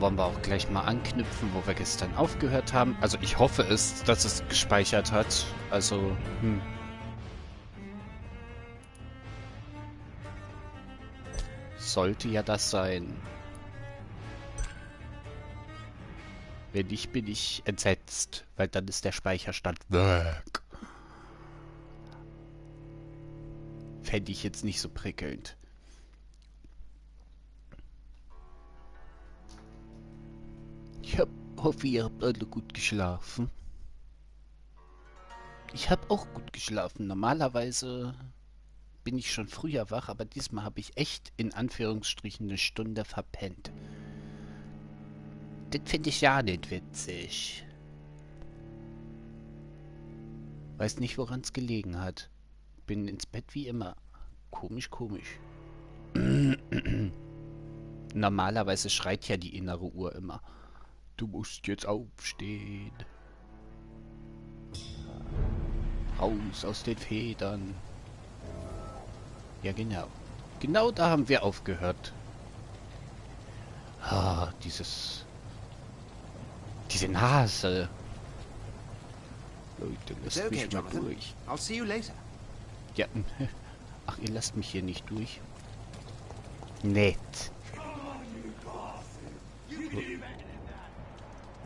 wollen wir auch gleich mal anknüpfen, wo wir gestern aufgehört haben. Also ich hoffe es, dass es gespeichert hat. Also, sollte ja das sein. Wenn nicht, bin ich entsetzt, weil dann ist der Speicherstand weg. Fände ich jetzt nicht so prickelnd. Ich hoffe, ihr habt alle gut geschlafen. Ich habe auch gut geschlafen. Normalerweise bin ich schon früher wach, aber diesmal habe ich echt in Anführungsstrichen eine Stunde verpennt. Das finde ich ja nicht witzig. Weiß nicht, woran es gelegen hat. Bin ins Bett wie immer. Komisch, komisch. Normalerweise schreit ja die innere Uhr immer. Du musst jetzt aufstehen. Raus aus den Federn. Ja, genau. Genau da haben wir aufgehört. Ah, diese Nase. Leute, lasst mich mal durch. I'll see you later. Ja, ach, ihr lasst mich hier nicht durch. Nett.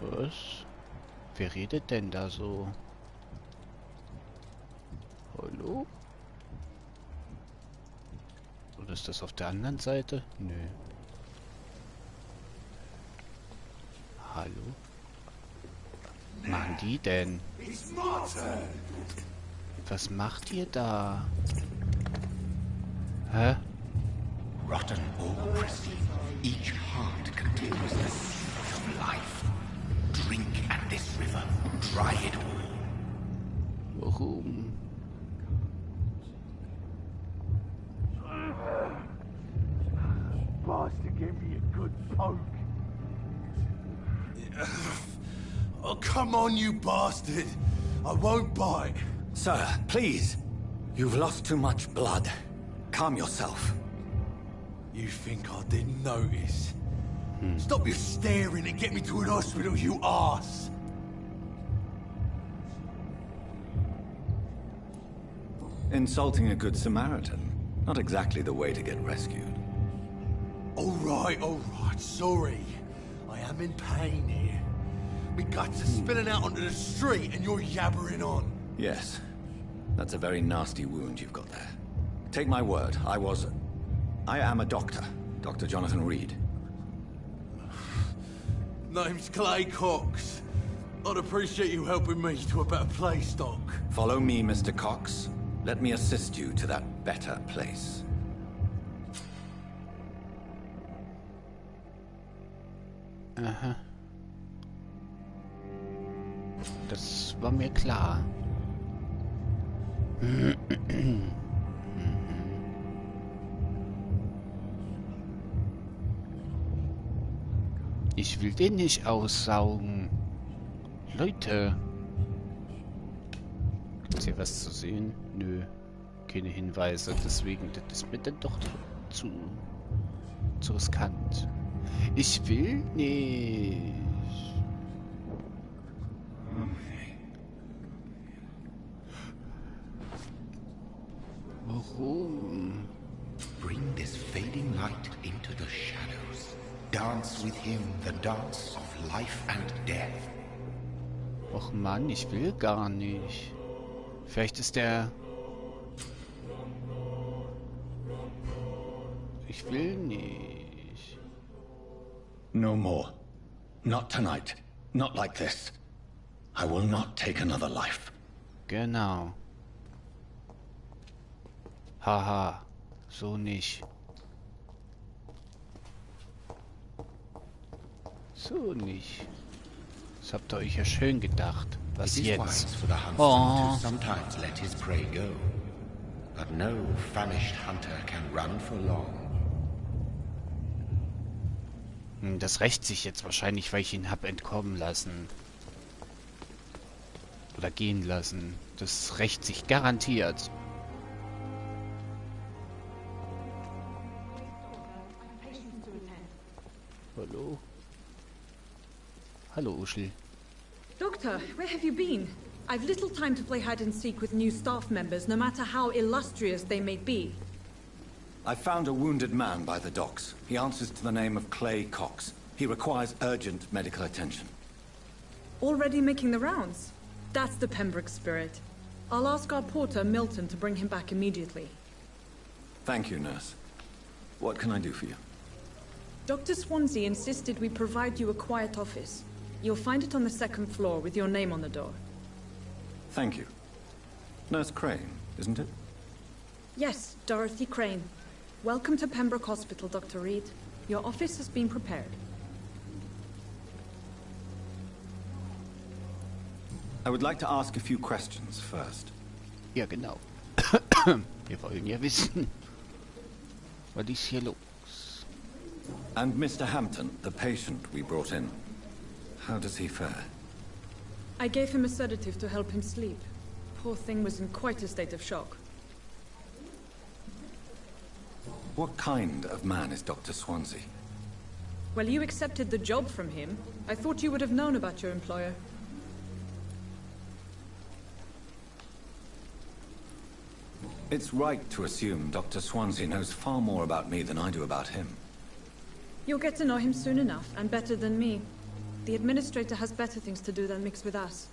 Was? Wer redet denn da so? Hallo? Oder ist das auf der anderen Seite? Nö. Hallo? Was machen die denn? Was macht ihr da? Hä? Rotten or pristine, each heart contains the seed of life. Drink at this river, try it all. Warum? Bastard gave me a good poke. Oh, come on, you bastard. I won't bite. Sir, please. You've lost too much blood. Calm yourself. You think I didn't notice? Stop your staring and get me to an hospital, you arse. Insulting a good Samaritan. Not exactly the way to get rescued. All right, sorry. I am in pain here. My guts are spilling out onto the street and you're yabbering on. Yes. That's a very nasty wound you've got there. Take my word, I am a doctor. Dr. Jonathan Reed. Name's Clay Cox. I'd appreciate you helping me to a better place, Doc. Follow me, Mr. Cox. Let me assist you to that better place. Aha. Das war mir klar. Ich will den nicht aussaugen. Leute. Ist hier was zu sehen? Nö. Keine Hinweise. Deswegen, das ist mir dann doch zu riskant. Ich will nicht. Warum? Bring this fading light into the shadows. Dance with him the dance of life and death. Och Mann, ich will gar nicht. Vielleicht ist der... Ich will nicht. No more. Not tonight. Not like this. I will not take another life. Genau. Haha, so nicht. So nicht. Das habt ihr euch ja schön gedacht. Was It is jetzt? wise for the huntsman Oh. to sometimes let his prey go. But no famished hunter can run for long. Das rächt sich jetzt wahrscheinlich, weil ich ihn hab entkommen lassen. Oder gehen lassen. Das rächt sich garantiert. Hallo? Hallo, Uschel. Doctor, where have you been? I've little time to play hide and seek with new staff members, no matter how illustrious they may be. I found a wounded man by the docks. He answers to the name of Clay Cox. He requires urgent medical attention. Already making the rounds? That's the Pembroke spirit. I'll ask our porter, Milton, to bring him back immediately. Thank you, nurse. What can I do for you? Dr. Swansea insisted we provide you a quiet office. You'll find it on the second floor with your name on the door. Thank you. Nurse Crane, isn't it? Yes, Dorothy Crane. Welcome to Pembroke Hospital, Dr. Reed. Your office has been prepared. I would like to ask a few questions first. Ja, genau. Wir wollen ja wissen, was ist hier los? And Mr. Hampton, the patient we brought in, how does he fare? I gave him a sedative to help him sleep. Poor thing was in quite a state of shock. What kind of man is Dr. Swansea? Well, you accepted the job from him. I thought you would have known about your employer. It's right to assume Dr. Swansea knows far more about me than I do about him. You'll get to know him soon enough, and better than me. The administrator has better things to do than mix with us.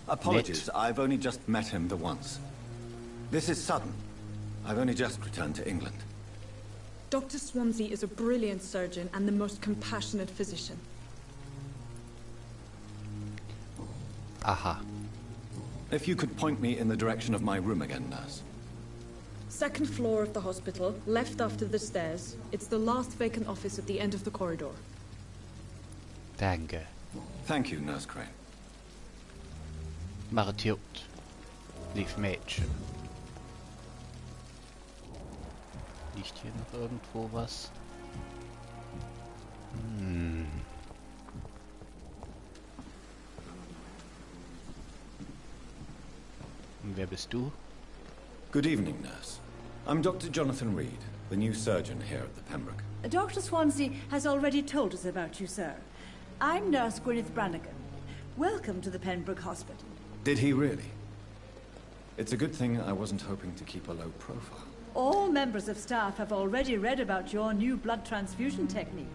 Apologies, I've only just met him the once. This is sudden. I've only just returned to England. Dr. Swansea is a brilliant surgeon and the most compassionate physician. Aha. If you could point me in the direction of my room again, nurse. Second floor of the hospital, left after the stairs. It's the last vacant office at the end of the corridor. Danke. Thank you, Nurse Crane. Machet gut. Lief Mädchen. Liegt hier noch irgendwo was? Und wer bist du? Good evening, nurse. I'm Dr. Jonathan Reed, the new surgeon here at the Pembroke. Dr. Swansea has already told us about you, sir. I'm Nurse Gwyneth Brannigan. Welcome to the Pembroke Hospital. Did he really? It's a good thing I wasn't hoping to keep a low profile. All members of staff have already read about your new blood transfusion technique.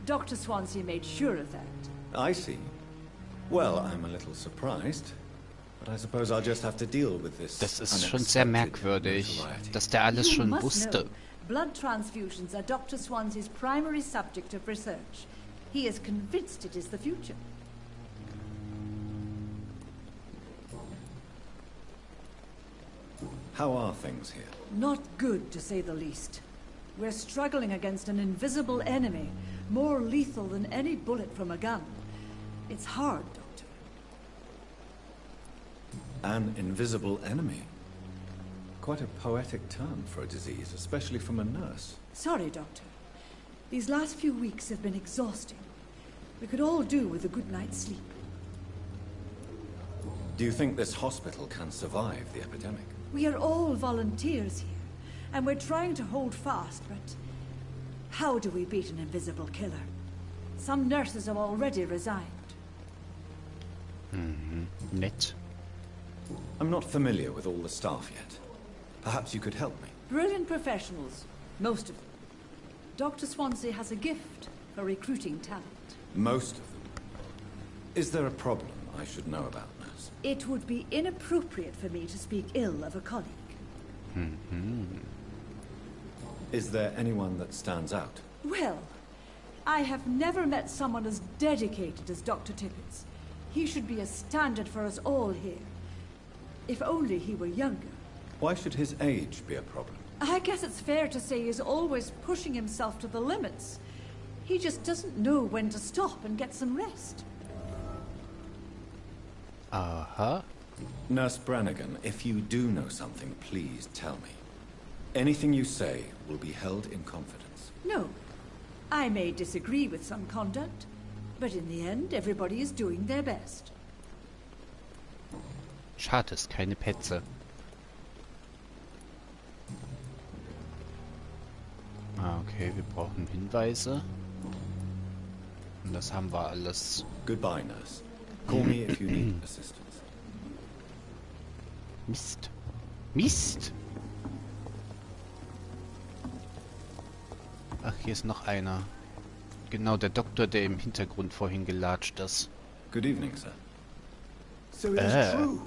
Dr. Swansea made sure of that. I see. Well, I'm a little surprised, but I suppose I'll just have to deal with this. Das ist schon sehr merkwürdig, dass der alles schon wusste. Know, blood transfusions are Dr. Swansea's primary subject of research. He is convinced it is the future. How are things here? Not good, to say the least. We're struggling against an invisible enemy, more lethal than any bullet from a gun. It's hard, Doctor. An invisible enemy? Quite a poetic term for a disease, especially from a nurse. Sorry, Doctor. These last few weeks have been exhausting. We could all do with a good night's sleep. Do you think this hospital can survive the epidemic? We are all volunteers here, and we're trying to hold fast, but how do we beat an invisible killer? Some nurses have already resigned. Nett. I'm not familiar with all the staff yet. Perhaps you could help me. Brilliant professionals, most of them. Dr. Swansea has a gift for recruiting talent. Most of them. Is there a problem I should know about, nurse? It would be inappropriate for me to speak ill of a colleague. Is there anyone that stands out? Well, I have never met someone as dedicated as Dr. Tippett. He should be a standard for us all here. If only he were younger. Why should his age be a problem? I guess it's fair to say he's always pushing himself to the limits. He just doesn't know when to stop and get some rest. Aha. Nurse Brannigan, if you do know something, please tell me. Anything you say will be held in confidence. No. I may disagree with some conduct, but in the end, everybody is doing their best. Schade, ist keine Petze. Ah, okay, wir brauchen Hinweise. Und das haben wir alles. Goodbye, nurse. Call me if you need assistance. Mist. Mist! Ach, hier ist noch einer. Genau, der Doktor, der im Hintergrund vorhin gelatscht ist. Good evening, sir. So it is true.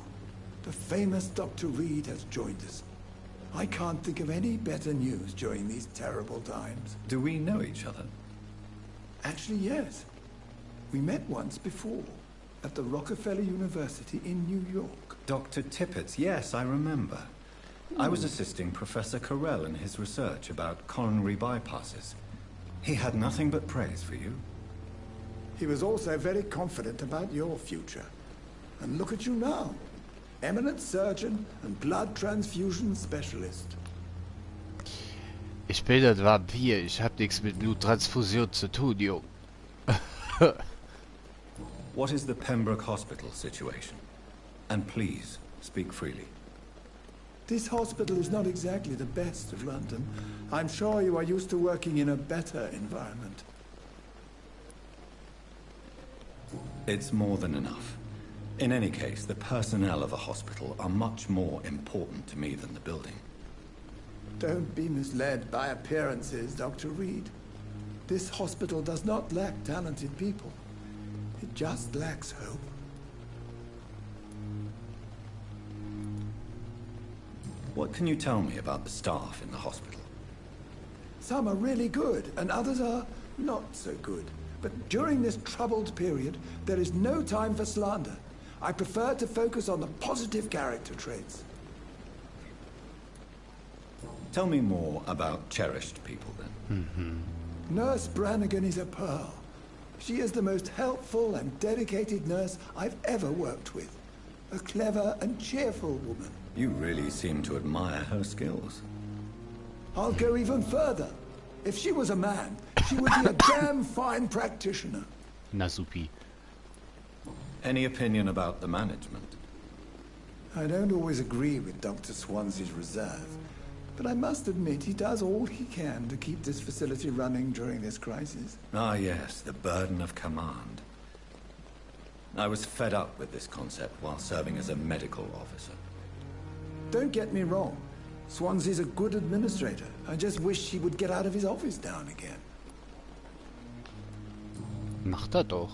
The famous Dr. Reed has joined us. I can't think of any better news during these terrible times. Do we know each other? Actually, yes. We met once before, at the Rockefeller University in New York. Dr. Tippett, yes, I remember. I was assisting Professor Carell in his research about coronary bypasses. He had nothing but praise for you. He was also very confident about your future. And look at you now. Eminent surgeon and blood transfusion specialist. Ich bin das Vampyr. Ich hab nichts mit Bluttransfusion zu tun, jo. What is the Pembroke Hospital situation? And please, speak freely. This hospital is not exactly the best of London. I'm sure you are used to working in a better environment. It's more than enough. In any case, the personnel of a hospital are much more important to me than the building. Don't be misled by appearances, Dr. Reed. This hospital does not lack talented people. It just lacks hope. What can you tell me about the staff in the hospital? Some are really good, and others are not so good. But during this troubled period, there is no time for slander. I prefer to focus on the positive character traits. Tell me more about cherished people, then. Nurse Brannigan is a pearl. She is the most helpful and dedicated nurse I've ever worked with. A clever and cheerful woman. You really seem to admire her skills. I'll go even further. If she was a man, she would be a damn fine practitioner. Na supi. Any opinion about the management? I don't always agree with Dr. Swansea's reserve, but I must admit he does all he can to keep this facility running during this crisis. Ah, yes, the burden of command. I was fed up with this concept while serving as a medical officer. Don't get me wrong. Swansea's a good administrator. I just wish he would get out of his office now and again. Macht er doch.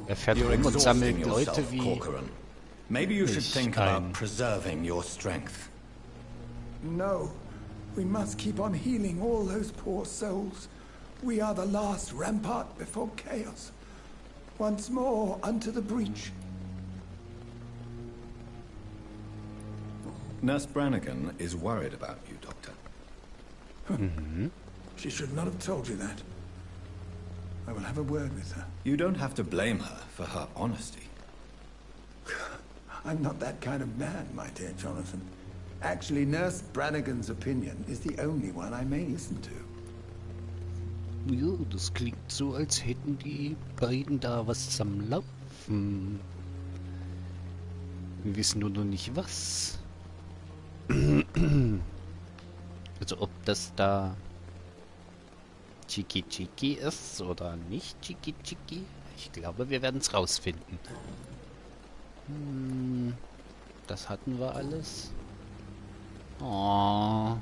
Er fährt You're rum und exhausting sammelt Leute yourself, wie... Corcoran. Maybe you should Ich think ein. about preserving your strength. No. We must keep on healing all those poor souls. We are the last rampart before chaos. Once more unto the breach. Nurse Brannigan is worried about you, Doctor. She should not have told you that. I will have a word with her. You don't have to blame her for her honesty. I'm not that kind of man, my dear Jonathan. Actually, Nurse Brannigan's opinion is the only one I may listen to. Ja, das klingt so, als hätten die beiden da was zusammen laufen. Wir wissen nur noch nicht was. Also ob das da Chiki Chiki ist oder nicht Chiki Chiki. Ich glaube, wir werden es rausfinden. Das hatten wir alles. Oh.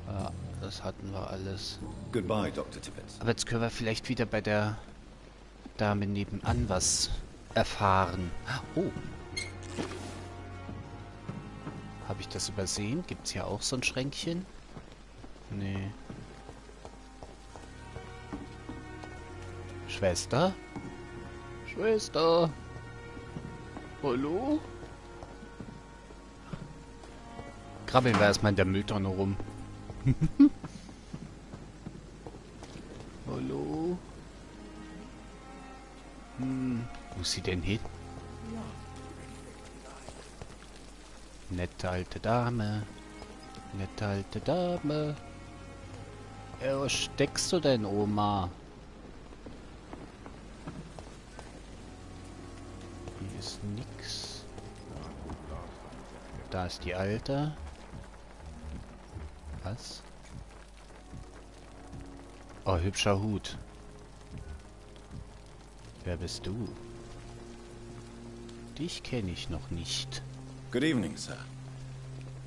Ja, das hatten wir alles. Goodbye, Dr. Tippett. Aber jetzt können wir vielleicht wieder bei der Dame nebenan was erfahren. Oh. Habe ich das übersehen? Gibt es hier auch so ein Schränkchen? Nee. Schwester? Schwester? Hallo? Krabbeln wir erstmal in der Mülltonne rum. Hallo? Wo ist sie denn hin? Nette alte Dame. Nette alte Dame. Ja, wo steckst du denn, Oma? Hier ist nix. Da ist die Alte. Was? Oh, hübscher Hut. Wer bist du? Dich kenne ich noch nicht. Good evening, sir.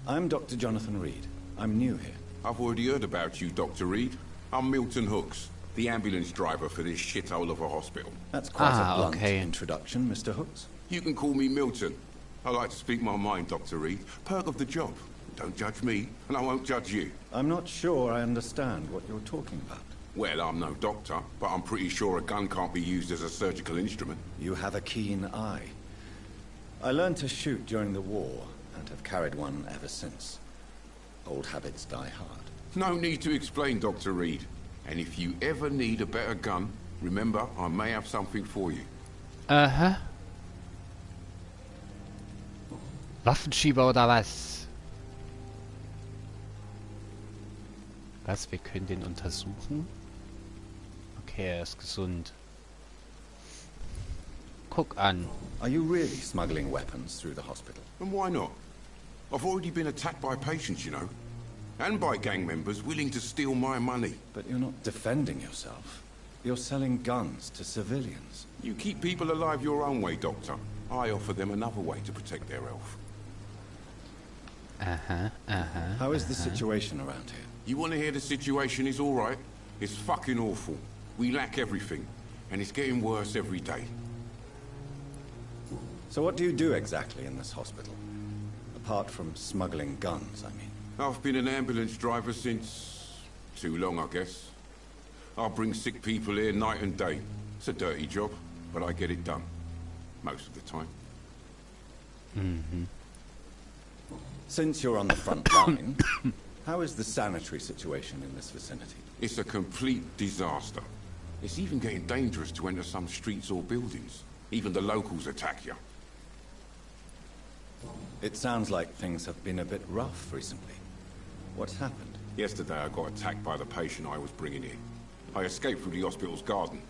I'm Dr. Jonathan Reed. I'm new here. I've already heard about you, Dr. Reed. I'm Milton Hooks, the ambulance driver for this shithole of a hospital. That's quite a blunt okay. introduction, Mr. Hooks. You can call me Milton. I like to speak my mind, Dr. Reed. Perk of the job. Don't judge me, and I won't judge you. I'm not sure I understand what you're talking about. Well, I'm no doctor, but I'm pretty sure a gun can't be used as a surgical instrument. You have a keen eye. I learned to shoot during the war, and have carried one ever since. Old habits die hard. No need to explain, Dr. Reed. And if you ever need a better gun, remember, I may have something for you. Aha. Waffenschieber oder was? Was? Wir können den untersuchen? Okay, er ist gesund. Guck an. Are you really smuggling weapons through the hospital? And why not? I've already been attacked by patients, you know. And by gang members willing to steal my money. But you're not defending yourself. You're selling guns to civilians. You keep people alive your own way, Doctor. I offer them another way to protect their health. How is the situation around here? You want to hear the situation is all right? It's fucking awful. We lack everything. And it's getting worse every day. So what do you do exactly in this hospital? Apart from smuggling guns, I mean. I've been an ambulance driver since... too long, I guess. I bring sick people here night and day. It's a dirty job, but I get it done. Most of the time. Since you're on the front line, how is the sanitary situation in this vicinity? It's a complete disaster. It's even getting dangerous to enter some streets or buildings. Even the locals attack you. It sounds like things have been a bit rough recently. What's happened? Yesterday I got attacked by the patient I was bringing in. I escaped through the hospital's garden,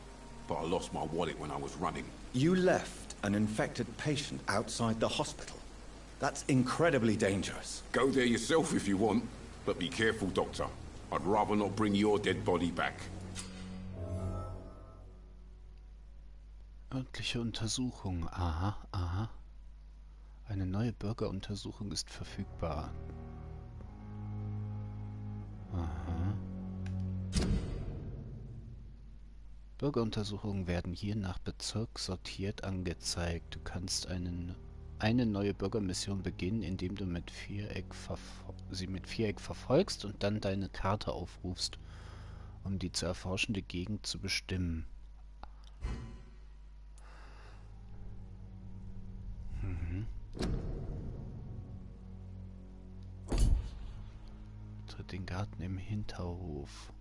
but I lost my wallet when I was running. You left an infected patient outside the hospital. That's incredibly dangerous. Go there yourself if you want, but be careful, Doctor. I'd rather not bring your dead body back. Örtliche Untersuchung. Aha, aha. Eine neue Bürgeruntersuchung ist verfügbar. Aha. Bürgeruntersuchungen werden hier nach Bezirk sortiert angezeigt. Du kannst eine neue Bürgermission beginnen, indem du sie mit Viereck verfolgst und dann deine Karte aufrufst, um die zu erforschende Gegend zu bestimmen. Tritt den Garten im Hinterhof.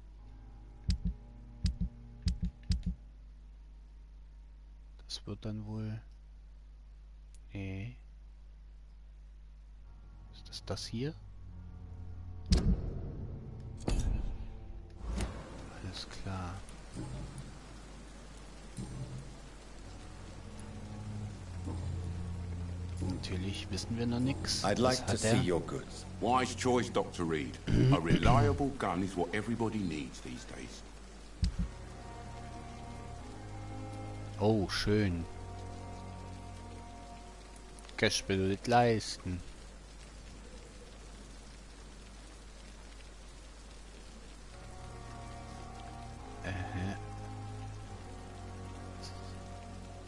Das wird dann wohl... Nee. Ist das hier? Alles klar. Natürlich wissen wir noch nichts. I'd like to see your goods. Wise choice, Dr. Reed. A reliable gun is what everybody needs these days. Oh, schön. Gespielt leisten.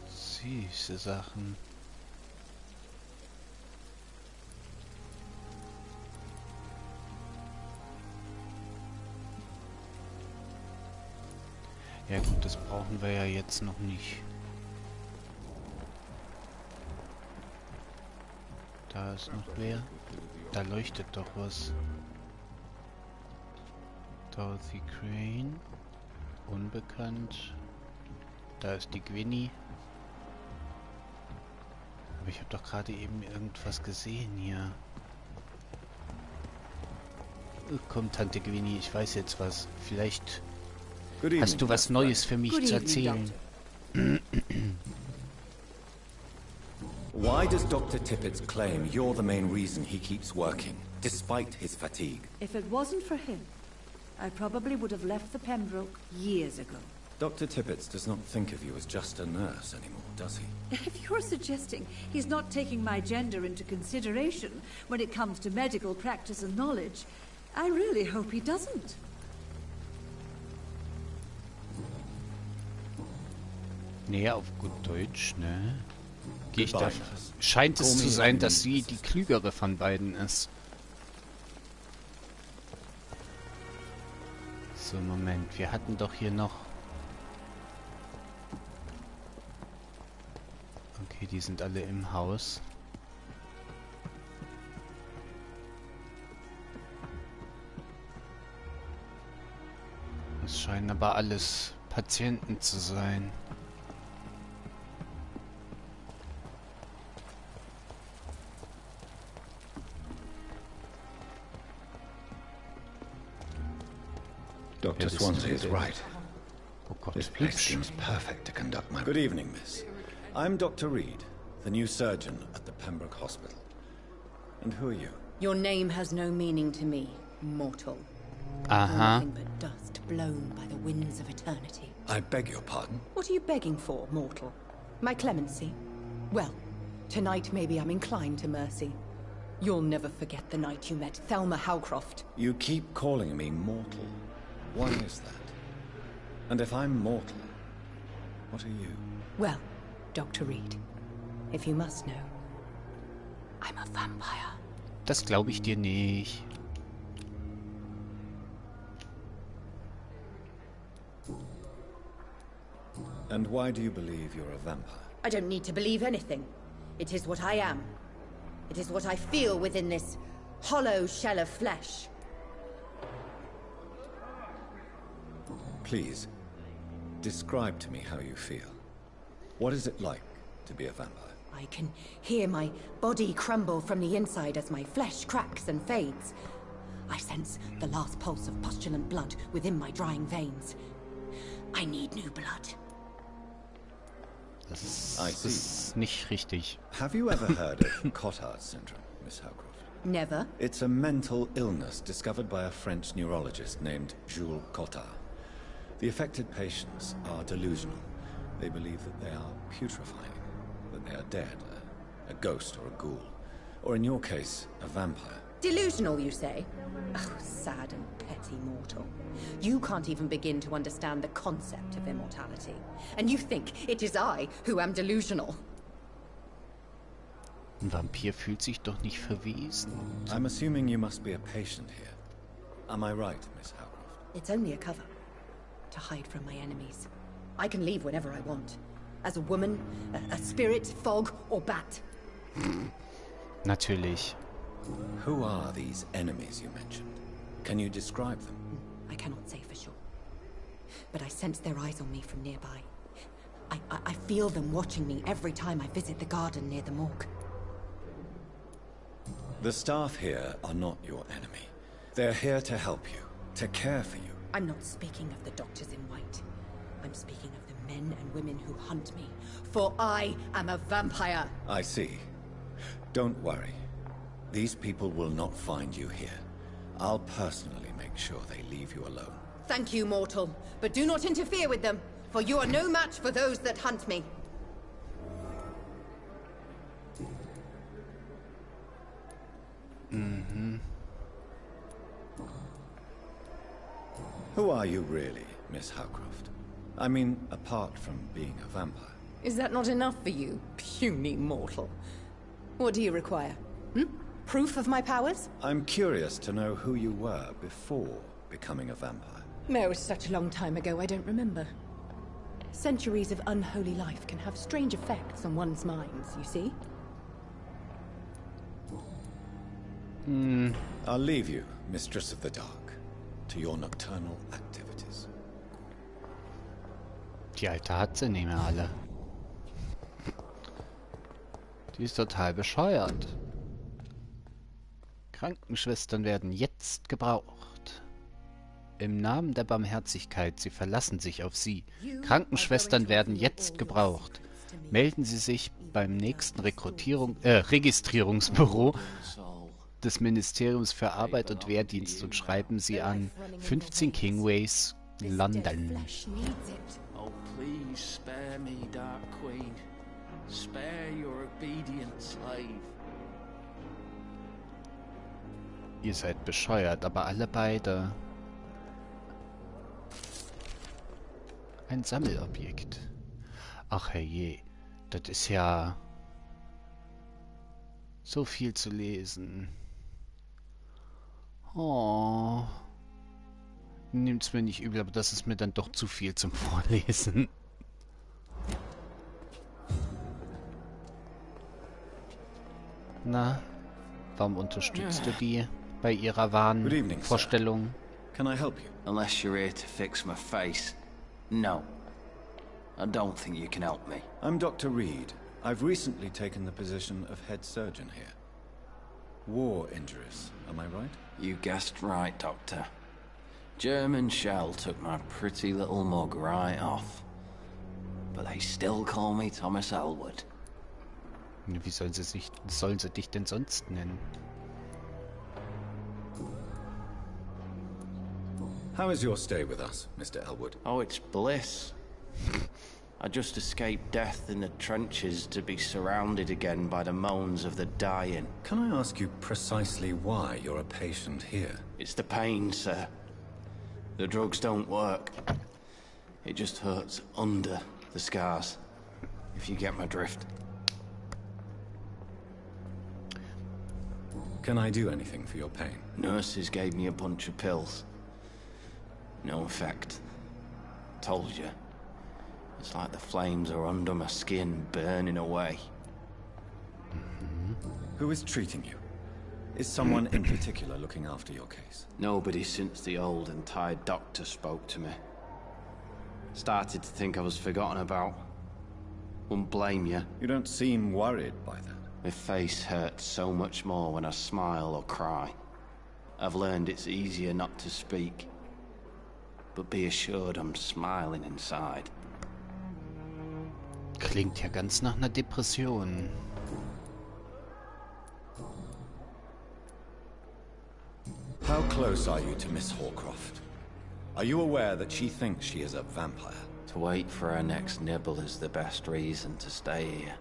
Süße Sachen. Ja gut, das brauchen wir ja jetzt noch nicht. Da ist noch wer. Da leuchtet doch was. Dorothy Crane. Unbekannt. Da ist die Gwynny. Aber ich habe doch gerade eben irgendwas gesehen hier. Komm, Tante Gwynny, ich weiß jetzt was. Vielleicht hast du was Neues für mich zu erzählen. Why does Dr. Tippett's claim you're the main reason he keeps working, despite his fatigue? If it wasn't for him, I probably would have left the Pembroke years ago. Dr. Tippett does not think of you as just a nurse anymore, does he? If you're suggesting he's not taking my gender into consideration when it comes to medical practice and knowledge, I really hope he doesn't. Nee, auf gut Deutsch, ne? Gehe ich da... Scheint es zu sein, dass sie die klügere von beiden ist. So, Moment. Wir hatten doch hier noch... Okay, die sind alle im Haus. Es scheinen aber alles Patienten zu sein. Dr. Swansea is right. Oh Gott, This place seems perfect to conduct my... Good evening, miss. I'm Dr. Reed, the new surgeon at the Pembroke Hospital. And who are you? Your name has no meaning to me, mortal. Aha. Nothing but dust blown by the winds of eternity. I beg your pardon? What are you begging for, mortal? My clemency? Well, tonight maybe I'm inclined to mercy. You'll never forget the night you met Thelma Howcroft. You keep calling me mortal. Why is that? And if I'm mortal, what are you? Well, Dr. Reed, if you must know, I'm a vampire. Das glaube ich dir nicht. And why do you believe you're a vampire? I don't need to believe anything. It is what I am. It is what I feel within this hollow shell of flesh. Please, describe to me how you feel. What is it like to be a vampire? I can hear my body crumble from the inside as my flesh cracks and fades. I sense the last pulse of postulant blood within my drying veins. I need new blood. Das I see. ist nicht richtig. Have you ever heard of Cotard syndrome, Miss Howcroft? Never. It's a mental illness discovered by a French neurologist named Jules Cotard. The affected patients are delusional. They believe that they are putrefying, that they are dead, a ghost or a ghoul, or in your case, a vampire. Delusional, you say? Oh, sad and petty mortal. You can't even begin to understand the concept of immortality. And you think it is I who am delusional. Ein Vampir fühlt sich doch nicht verwesen. I'm assuming you must be a patient here. Am I right, Miss Howcroft? It's only a cover. To hide from my enemies. I can leave whenever I want. As a woman, a spirit, fog, or bat. Natürlich. Who are these enemies you mentioned? Can you describe them? I cannot say for sure. But I sense their eyes on me from nearby. I feel them watching me every time I visit the garden near the morgue. The staff here are not your enemy. They're here to help you, to care for you. I'm not speaking of the doctors in white. I'm speaking of the men and women who hunt me. For I am a vampire. I see. Don't worry. These people will not find you here. I'll personally make sure they leave you alone. Thank you, mortal. But do not interfere with them, for you are no match for those that hunt me. Who are you really, Miss Howcroft? I mean, apart from being a vampire. Is that not enough for you, puny mortal? What do you require? Proof of my powers? I'm curious to know who you were before becoming a vampire. No, it's such a long time ago, I don't remember. Centuries of unholy life can have strange effects on one's minds, you see? I'll leave you, Mistress of the Dark, to your nocturnal activities. Die Alte hat sie nicht mehr alle. Die ist total bescheuert. Krankenschwestern werden jetzt gebraucht. Im Namen der Barmherzigkeit, sie verlassen sich auf sie. Krankenschwestern werden jetzt gebraucht. Melden Sie sich beim nächsten Registrierungsbüro. des Ministeriums für Arbeit und Wehrdienst und schreiben Sie an 15 Kingways, London. Oh, please spare me, Dark Queen. Spare your obedient slave. Ihr seid bescheuert, aber alle beide. Ein Sammelobjekt. Ach herrje, das ist ja so viel zu lesen. Oh. Nehmt's mir nicht übel, aber das ist mir dann doch zu viel zum Vorlesen. Na, warum unterstützt du die bei ihrer Wahnvorstellung? Can I help you? Unless you're here to fix my face. No. I don't think you can help me. I'm Dr. Reed. I've recently taken the position of head surgeon here. War injuries, am I right? You guessed right, Doctor. German shell took my pretty little mug right off. But they still call me Thomas Elwood. Wie sollen sie dich denn sonst nennen? How is your stay with us, Mr. Elwood? Oh, it's bliss. I just escaped death in the trenches to be surrounded again by the moans of the dying. Can I ask you precisely why you're a patient here? It's the pain, sir. The drugs don't work. It just hurts under the scars, if you get my drift. Can I do anything for your pain? Nurses gave me a bunch of pills. No effect. Told you. It's like the flames are under my skin, burning away. Who is treating you? Is someone in particular looking after your case? Nobody since the old and tired doctor spoke to me. Started to think I was forgotten about. Wouldn't blame you. You don't seem worried by that. My face hurts so much more when I smile or cry. I've learned it's easier not to speak. But be assured I'm smiling inside. Klingt ja ganz nach einer Depression. How close are you to Miss Horcroft? Are you aware that she thinks she is a vampire? To wait for her next nibble is the best reason to stay here.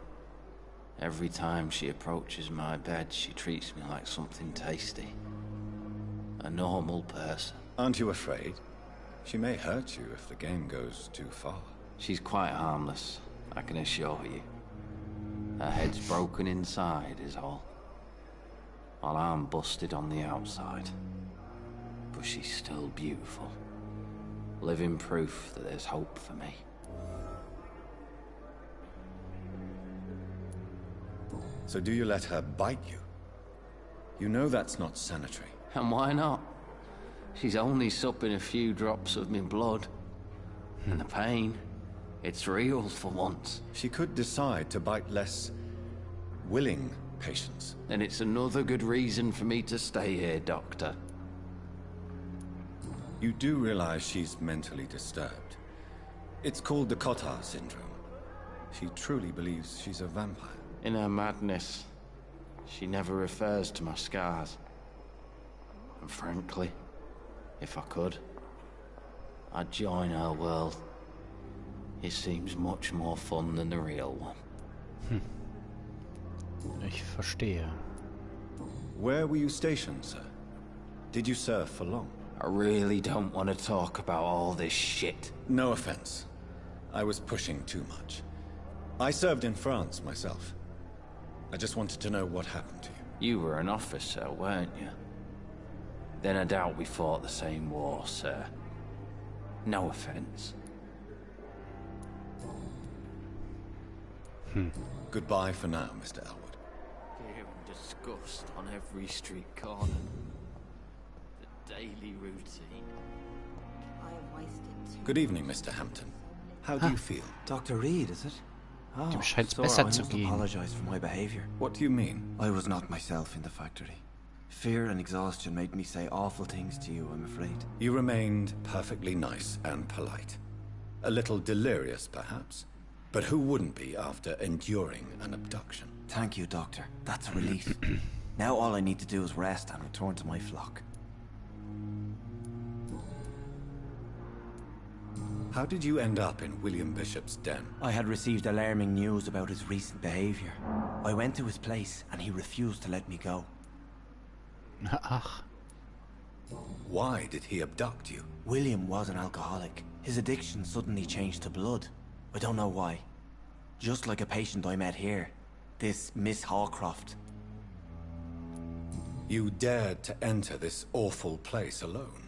Every time she approaches my bed, she treats me like something tasty. A normal person. Aren't you afraid? She may hurt you if the game goes too far. She's quite harmless, I can assure you. Her head's broken inside is all. While I'm busted on the outside. But she's still beautiful. Living proof that there's hope for me. So do you let her bite you? You know that's not sanitary. And why not? She's only supping a few drops of me blood. And the pain, it's real for once. She could decide to bite less willing patients. Then it's another good reason for me to stay here, Doctor. You do realize she's mentally disturbed. It's called the Cotard syndrome. She truly believes she's a vampire. In her madness, she never refers to my scars. And frankly, if I could, I'd join her world. It seems much more fun than the real one. Ich verstehe. Where were you stationed, sir? Did you serve for long? I really don't want to talk about all this shit. No offense. I was pushing too much. I served in France myself. I just wanted to know what happened to you. You were an officer, weren't you? Then I doubt we fought the same war, sir. No offense. Goodbye for now, Mr. Elwood. Fear and disgust on every street corner. The daily routine. I have wasted. Good evening, Mr. Hampton. How do you feel? Dr. Reed, is it? Oh, Dem scheint's sir, besser I zu must gehen. apologize for my behavior. What do you mean? I was not myself in the factory. Fear and exhaustion made me say awful things to you, I'm afraid. You remained perfectly nice and polite. A little delirious, perhaps. But who wouldn't be after enduring an abduction? Thank you, Doctor. That's a relief. Now all I need to do is rest and return to my flock. How did you end up in William Bishop's den? I had received alarming news about his recent behavior. I went to his place and he refused to let me go. Ach. Why did he abduct you? William was an alcoholic. His addiction suddenly changed to blood. I don't know why. Just like a patient I met here. This Miss Hawcroft. You dared to enter this awful place alone.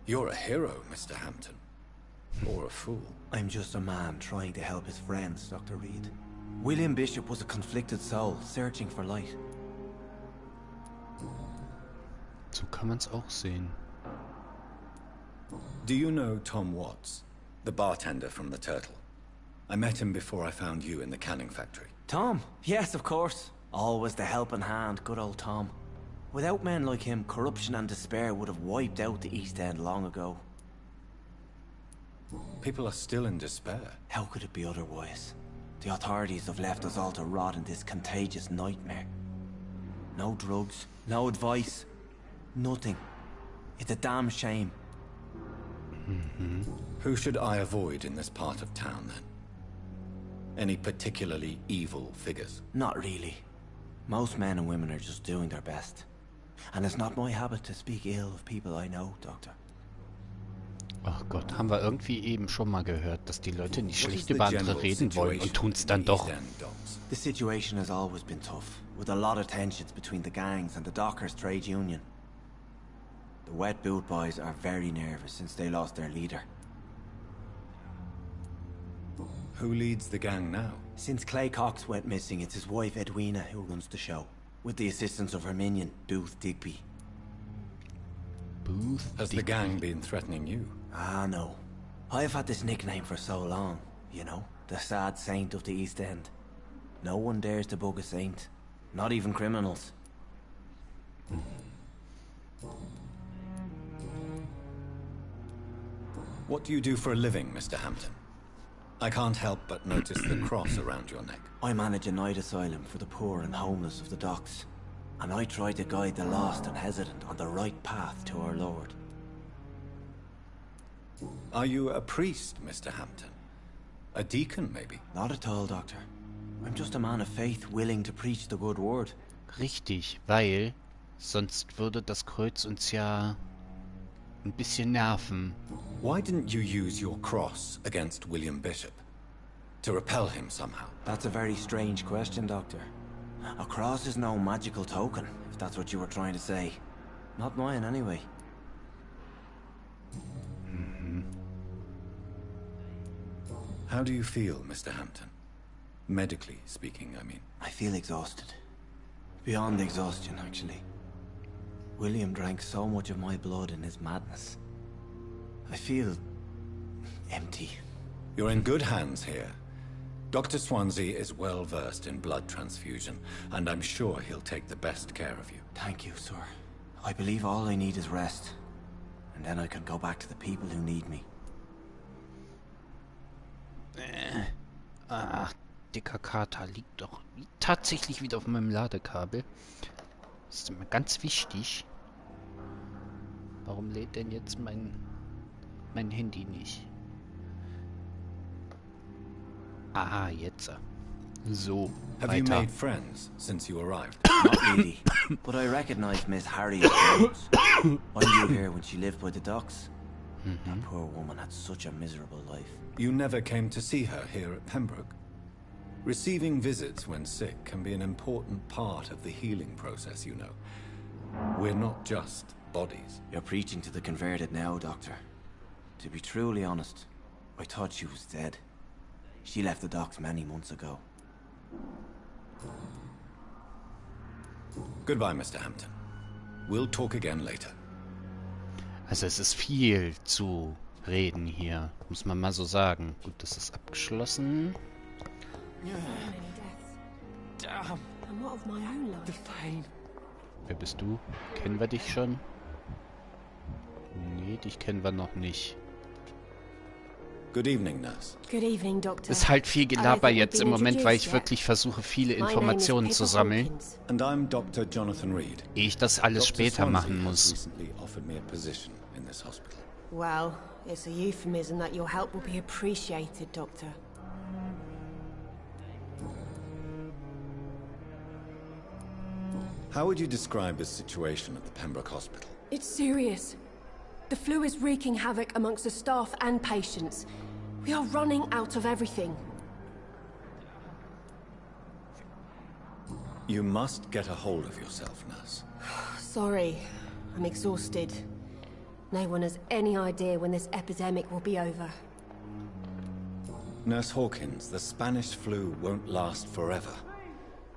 You're a hero, Mr. Hampton. Or a fool. I'm just a man trying to help his friends, Dr. Reed. William Bishop was a conflicted soul, searching for light. So kann man's auch sehen. Do you know Tom Watts, the bartender from the Turtle? I met him before I found you in the canning factory. Tom? Yes, of course. Always the helping hand, good old Tom. Without men like him, corruption and despair would have wiped out the East End long ago. People are still in despair. How could it be otherwise? The authorities have left us all to rot in this contagious nightmare. No drugs, no advice, nothing. It's a damn shame. Who should I avoid in this part of town, then? Any particularly evil figures? Not really. Most men and women are just doing their best. And it's not my habit to speak ill of people I know, Doctor. Oh Gott, haben wir irgendwie eben schon mal gehört, dass die Leute nicht schlecht über andere reden wollen und tun's dann doch. The situation has always been tough, with a lot of tensions between the gangs and the Dockers trade union. The Wet Boot Boys are very nervous since they lost their leader. Who leads the gang now? Since Clay Cox went missing, it's his wife Edwina who runs the show, with the assistance of her minion, Booth Digby. Booth Has the gang been threatening you? Ah, no. I've had this nickname for so long, you know, the sad saint of the East End. No one dares to bug a saint, not even criminals. What do you do for a living, Mr. Hampton? I can't help but notice the cross around your neck. I manage a night asylum for the poor and homeless of the docks. And I try to guide the lost and hesitant on the right path to our Lord. Are you a priest, Mr. Hampton? A deacon, maybe? Not at all, Doctor. I'm just a man of faith willing to preach the good word. Richtig, weil sonst würde das Kreuz uns ja ein bisschen nerven. Why didn't you use your cross against William Bishop? To repel him somehow? That's a very strange question, Doctor. A cross is no magical token, if that's what you were trying to say. Not mine, anyway. How do you feel, Mr. Hampton? Medically speaking, I mean. I feel exhausted. Beyond exhaustion, actually. William drank so much of my blood in his madness. I feel empty. You're in good hands here. Dr. Swansea is well versed in blood transfusion, and I'm sure he'll take the best care of you. Thank you, sir. I believe all I need is rest. And then I can go back to the people who need me. Dicker Kater liegt doch tatsächlich wieder auf meinem Ladekabel. Das ist immer ganz wichtig. Warum lädt denn jetzt mein Handy nicht? Aha, jetzt. So, Have you made friends since you arrived? Not really, but I recognize Miss Harriet Jones. I knew her when she lived by the docks. That poor woman had such a miserable life. You never came to see her here at Pembroke? Receiving visits when sick can be an important part of the healing process, you know. We're not just bodies. You're preaching to the converted now, Doctor. To be truly honest, I thought she was dead. She left the docks many months ago. Goodbye, Mr. Hampton. We'll talk again later. Also es ist viel zu reden hier, muss man mal so sagen. Gut, das ist abgeschlossen. Wer bist du? Kennen wir dich schon? Nee, dich kennen wir noch nicht. Good evening, nurse. Good evening, Doctor. Ist halt viel Gelaber jetzt im Moment, weil ich wirklich versuche, viele Informationen zu sammeln. And I'm Dr. Jonathan Reed. Ehe ich das alles später machen muss. Recently offered me a position in this hospital. Well, it's a euphemism that your help will be appreciated, Doctor. How would you describe the situation at the Pembroke Hospital? It's serious. The flu is wreaking havoc amongst the staff and patients. We are running out of everything. You must get a hold of yourself, nurse. Sorry, I'm exhausted. No one has any idea when this epidemic will be over. Nurse Hawkins, the Spanish flu won't last forever.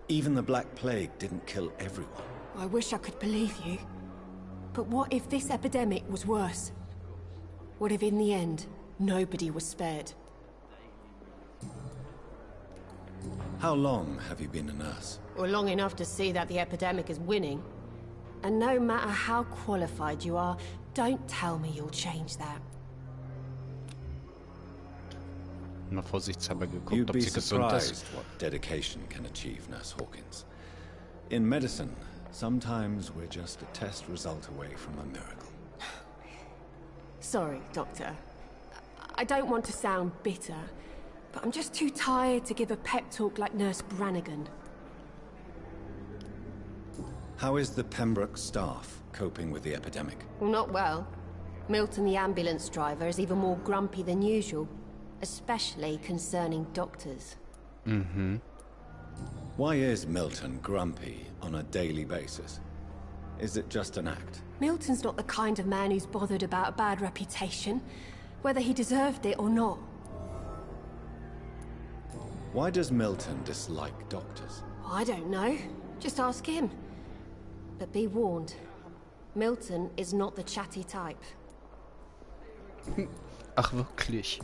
Even the Black Plague didn't kill everyone. I wish I could believe you. But what if this epidemic was worse? What if in the end, nobody was spared? How long have you been a nurse? Well, long enough to see that the epidemic is winning. And no matter how qualified you are, don't tell me you'll change that. Mal vorsichtshalber geguckt, You'd ob be sie gesund ist. surprised what dedication can achieve, Nurse Hawkins. In medicine, sometimes we're just a test result away from a miracle. Sorry, Doctor. I don't want to sound bitter, but I'm just too tired to give a pep talk like Nurse Brannigan. How is the Pembroke staff coping with the epidemic? Well, not well. Milton, the ambulance driver, is even more grumpy than usual. Especially concerning doctors. Mhm. Why is Milton grumpy on a daily basis? Is it just an act? Milton's not the kind of man who's bothered about a bad reputation, whether he deserved it or not. Why does Milton dislike doctors? I don't know. Just ask him. But be warned, Milton is not the chatty type. Ach, wirklich.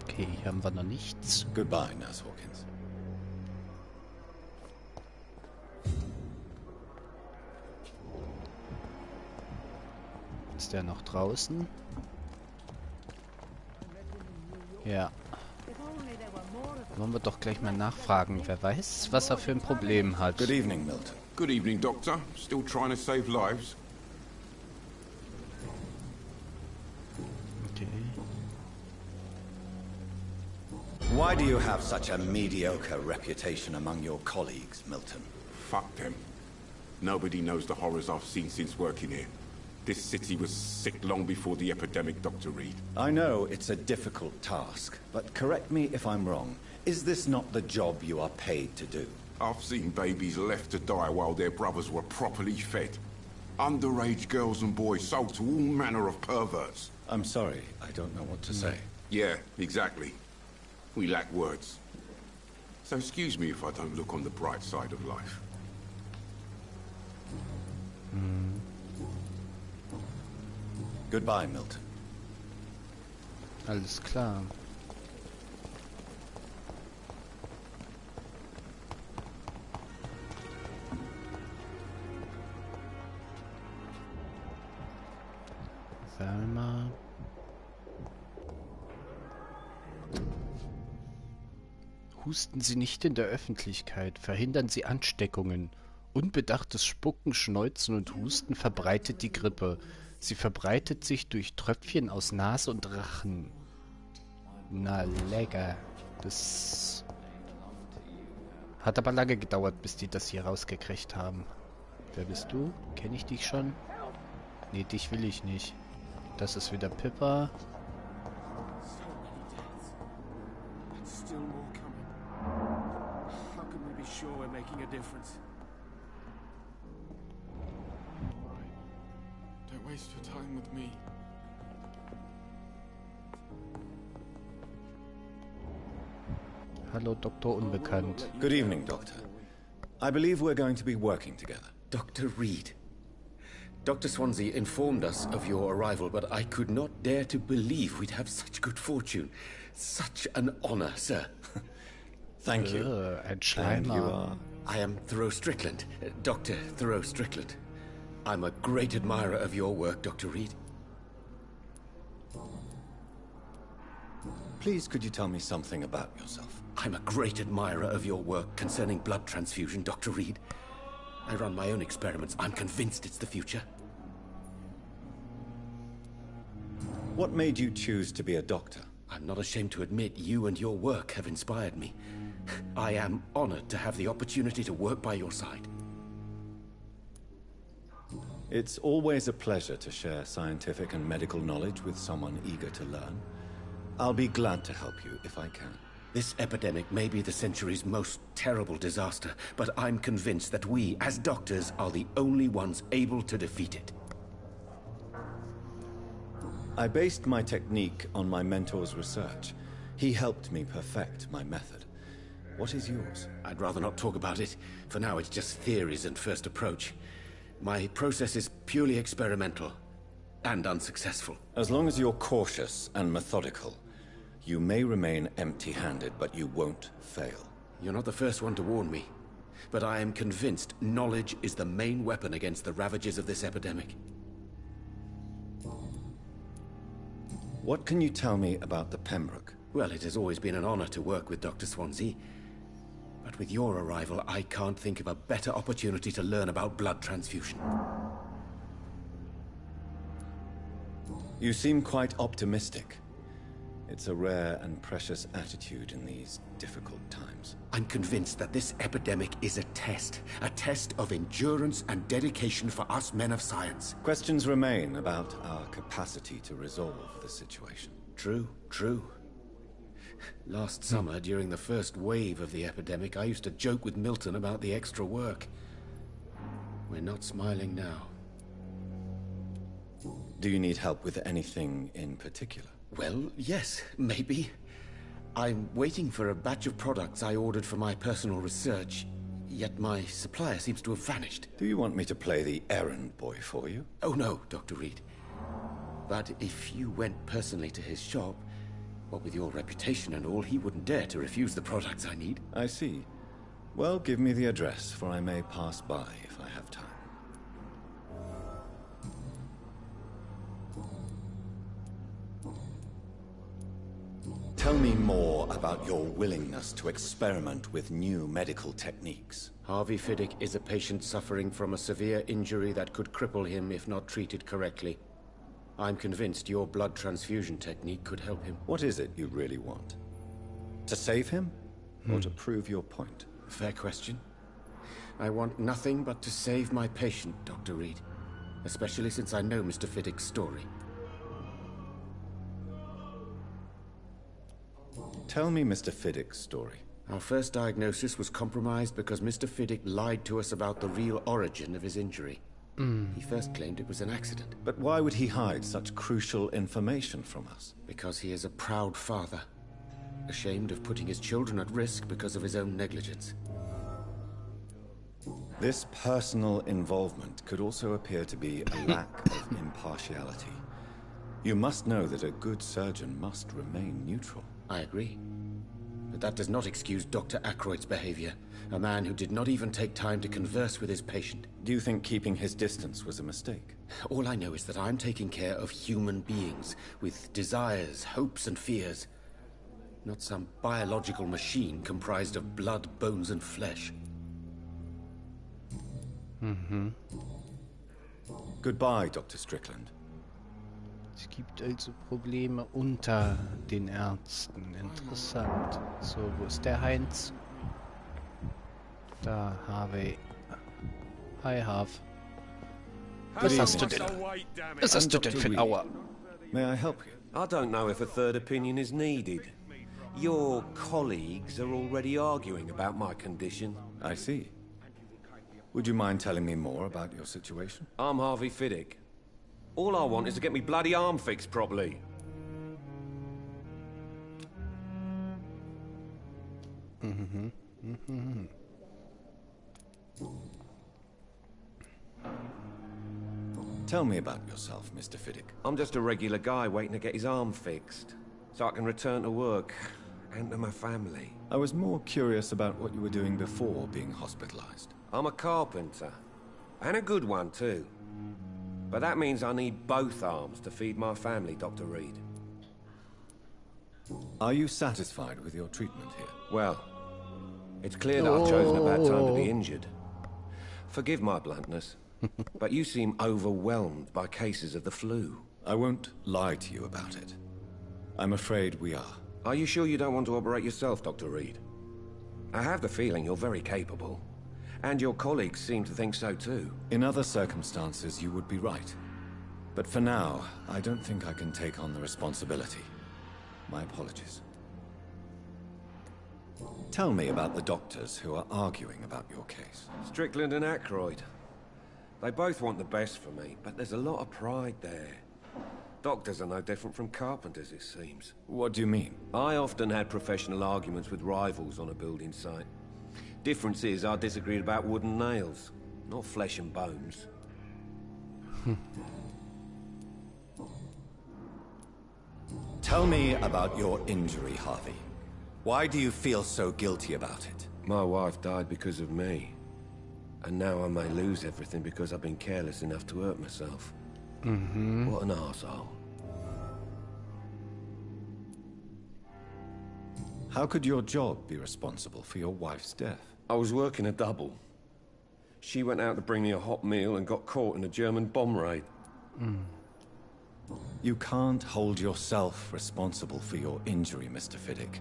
Okay, hier haben wir noch nichts. Goodbye, Nurse Hawkins. Ist der noch draußen? Ja. Wollen wir doch gleich mal nachfragen. Wer weiß, was er für ein Problem hat. Good evening, Milton. Good evening, Doctor. Still trying to save lives? Okay. Why do you have such a mediocre reputation among your colleagues, Milton? Fuck them. Nobody knows the horrors I've seen since working here. This city was sick long before the epidemic, Dr. Reed. I know it's a difficult task, but correct me if I'm wrong. Is this not the job you are paid to do? I've seen babies left to die while their brothers were properly fed. Underage girls and boys sold to all manner of perverts. I'm sorry, I don't know what to say. Yeah, exactly. We lack words. So excuse me if I don't look on the bright side of life. Goodbye, Milton. Alles klar. Selma. Husten Sie nicht in der Öffentlichkeit, verhindern Sie Ansteckungen. Unbedachtes Spucken, Schneuzen und Husten verbreitet die Grippe. Sie verbreitet sich durch Tröpfchen aus Nase und Rachen. Na lecker. Das hat aber lange gedauert, bis die das hier rausgekriegt haben. Wer bist du? Kenne ich dich schon? Nee, dich will ich nicht. Das ist wieder Pippa. Don't waste your time with me. Hallo, Dr. Unbekannt. Good evening, Doctor. I believe we're going to be working together. Dr. Reed. Dr. Swansea informed us of your arrival, but I could not dare to believe we'd have such good fortune. Such an honor, sir. Thank you. Ein And you Schleimer. are? I am Thoreau Strickland, Dr. Thoreau Strickland. I'm a great admirer of your work, Dr. Reed. Please, could you tell me something about yourself? I'm a great admirer of your work concerning blood transfusion, Dr. Reed. I run my own experiments. I'm convinced it's the future. What made you choose to be a doctor? I'm not ashamed to admit you and your work have inspired me. I am honored to have the opportunity to work by your side. It's always a pleasure to share scientific and medical knowledge with someone eager to learn. I'll be glad to help you if I can. This epidemic may be the century's most terrible disaster, but I'm convinced that we, as doctors, are the only ones able to defeat it. I based my technique on my mentor's research. He helped me perfect my method. What is yours? I'd rather not talk about it. For now, it's just theories and first approach. My process is purely experimental and unsuccessful. As long as you're cautious and methodical, you may remain empty-handed, but you won't fail. You're not the first one to warn me, but I am convinced knowledge is the main weapon against the ravages of this epidemic. What can you tell me about the Pembroke? Well, it has always been an honor to work with Dr. Swansea. But with your arrival, I can't think of a better opportunity to learn about blood transfusion. You seem quite optimistic. It's a rare and precious attitude in these difficult times. I'm convinced that this epidemic is a test of endurance and dedication for us men of science. Questions remain about our capacity to resolve the situation. True, true. Last summer, during the first wave of the epidemic, I used to joke with Milton about the extra work. We're not smiling now. Do you need help with anything in particular? Well, yes, maybe. I'm waiting for a batch of products I ordered for my personal research, yet my supplier seems to have vanished. Do you want me to play the errand boy for you? Oh no, Dr. Reed. But if you went personally to his shop, what with your reputation and all, he wouldn't dare to refuse the products I need. I see. Well, give me the address, for I may pass by if I have time. Tell me more about your willingness to experiment with new medical techniques. Harvey Fiddick is a patient suffering from a severe injury that could cripple him if not treated correctly. I'm convinced your blood transfusion technique could help him. What is it you really want? To save him? Or to prove your point? Fair question. I want nothing but to save my patient, Dr. Reed. Especially since I know Mr. Fiddick's story. Tell me Mr. Fiddick's story. Our first diagnosis was compromised because Mr. Fiddick lied to us about the real origin of his injury. He first claimed it was an accident. But why would he hide such crucial information from us? Because he is a proud father, ashamed of putting his children at risk because of his own negligence. This personal involvement could also appear to be a lack of impartiality. You must know that a good surgeon must remain neutral. I agree. But that does not excuse Dr. Ackroyd's behavior, a man who did not even take time to converse with his patient. Do you think keeping his distance was a mistake? All I know is that I'm taking care of human beings, with desires, hopes and fears. Not some biological machine comprised of blood, bones and flesh. Goodbye, Dr. Strickland. Es gibt also Probleme unter den Ärzten. Interessant. So, wo ist der Heinz? Da, Harvey. Hi, Harv. Was hast du denn? Was hast du denn für ein Aua? May I help you? I don't know if a third opinion is needed. Your colleagues are already arguing about my condition. I see. Would you mind telling me more about your situation? I'm Harvey Fiddick. All I want is to get me bloody arm fixed properly. Tell me about yourself, Mr. Fiddick. I'm just a regular guy waiting to get his arm fixed, so I can return to work and to my family. I was more curious about what you were doing before being hospitalized. I'm a carpenter, and a good one too. But that means I need both arms to feed my family, Dr. Reed. Are you satisfied with your treatment here? Well, it's clear that I've chosen a bad time to be injured. Forgive my bluntness, but you seem overwhelmed by cases of the flu. I won't lie to you about it. I'm afraid we are. Are you sure you don't want to operate yourself, Dr. Reed? I have the feeling you're very capable. And your colleagues seem to think so too. In other circumstances, you would be right. But for now, I don't think I can take on the responsibility. My apologies. Tell me about the doctors who are arguing about your case. Strickland and Aykroyd. They both want the best for me, but there's a lot of pride there. Doctors are no different from carpenters, it seems. What do you mean? I often had professional arguments with rivals on a building site. Difference is, I disagreed about wooden nails, not flesh and bones. Tell me about your injury, Harvey. Why do you feel so guilty about it? My wife died because of me. And now I may lose everything because I've been careless enough to hurt myself. What an arsehole. How could your job be responsible for your wife's death? I was working a double. She went out to bring me a hot meal and got caught in a German bomb raid. You can't hold yourself responsible for your injury, Mr. Fiddick.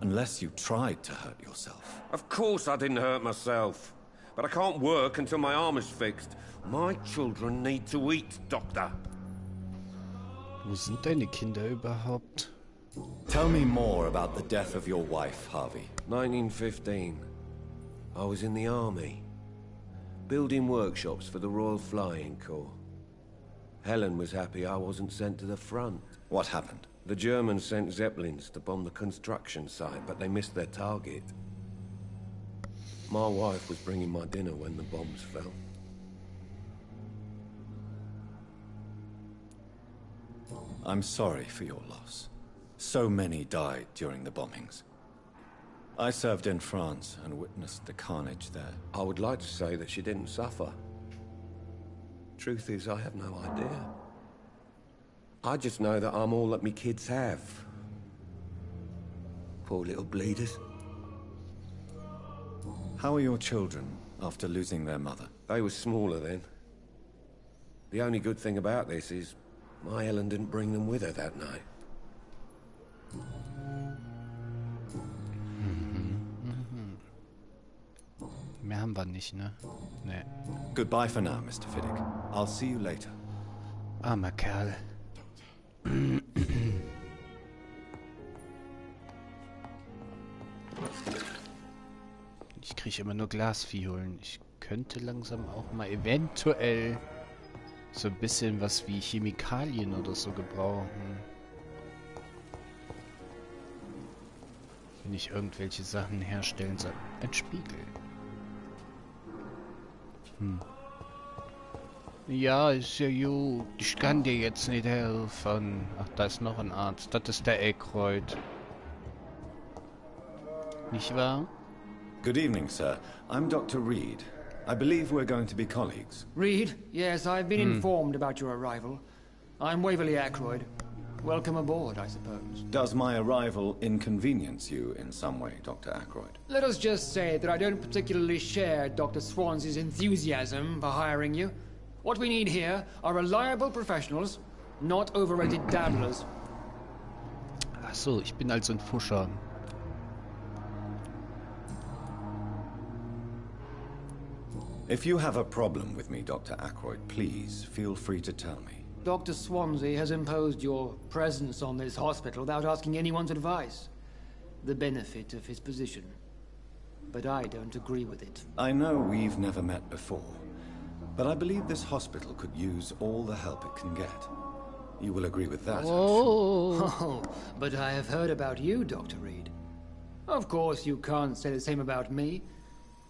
Unless you tried to hurt yourself. Of course I didn't hurt myself. But I can't work until my arm is fixed. My children need to eat, Doctor. Wo sind deine Kinder überhaupt? Tell me more about the death of your wife, Harvey. 1915. I was in the army. Building workshops for the Royal Flying Corps. Helen was happy I wasn't sent to the front. What happened? The Germans sent Zeppelins to bomb the construction site, but they missed their target. My wife was bringing my dinner when the bombs fell. I'm sorry for your loss. So many died during the bombings. I served in France and witnessed the carnage there. I would like to say that she didn't suffer. Truth is, I have no idea. I just know that I'm all that me kids have. Poor little bleeders. How are your children after losing their mother? They were smaller then. The only good thing about this is my Helen didn't bring them with her that night. Mehr haben wir nicht, ne? Ne. Goodbye for now, Mr. Fiddick. I'll see you later. Armer Kerl. Ich kriege immer nur Glasfiolen. Ich könnte langsam auch mal eventuell so ein bisschen was wie Chemikalien oder so gebrauchen. Wenn ich irgendwelche Sachen herstellen soll. Ein Spiegel. Ja, ist ja gut. Ich kann dir jetzt nicht helfen. Ach, da ist noch ein Arzt. Das ist der Aykroyd. Nicht wahr? Good evening, sir. I'm Dr. Reed. I believe we're going to be colleagues. Reed? Yes, I've been informed about your arrival. I'm Waverly Aykroyd. Welcome aboard, I suppose. Does my arrival inconvenience you in some way, Dr. Aykroyd? Let us just say that I don't particularly share Dr. Swansey's enthusiasm for hiring you. What we need here are reliable professionals, not overrated dabblers. Ach so, ich bin also ein Pfuscher. If you have a problem with me, Dr. Aykroyd, please feel free to tell me. Dr. Swansey has imposed your presence on this hospital without asking anyone's advice. The benefit of his position. But I don't agree with it. I know we've never met before, but I believe this hospital could use all the help it can get. You will agree with that, I'm sure. Oh, but I have heard about you, Dr. Reed. Of course, you can't say the same about me,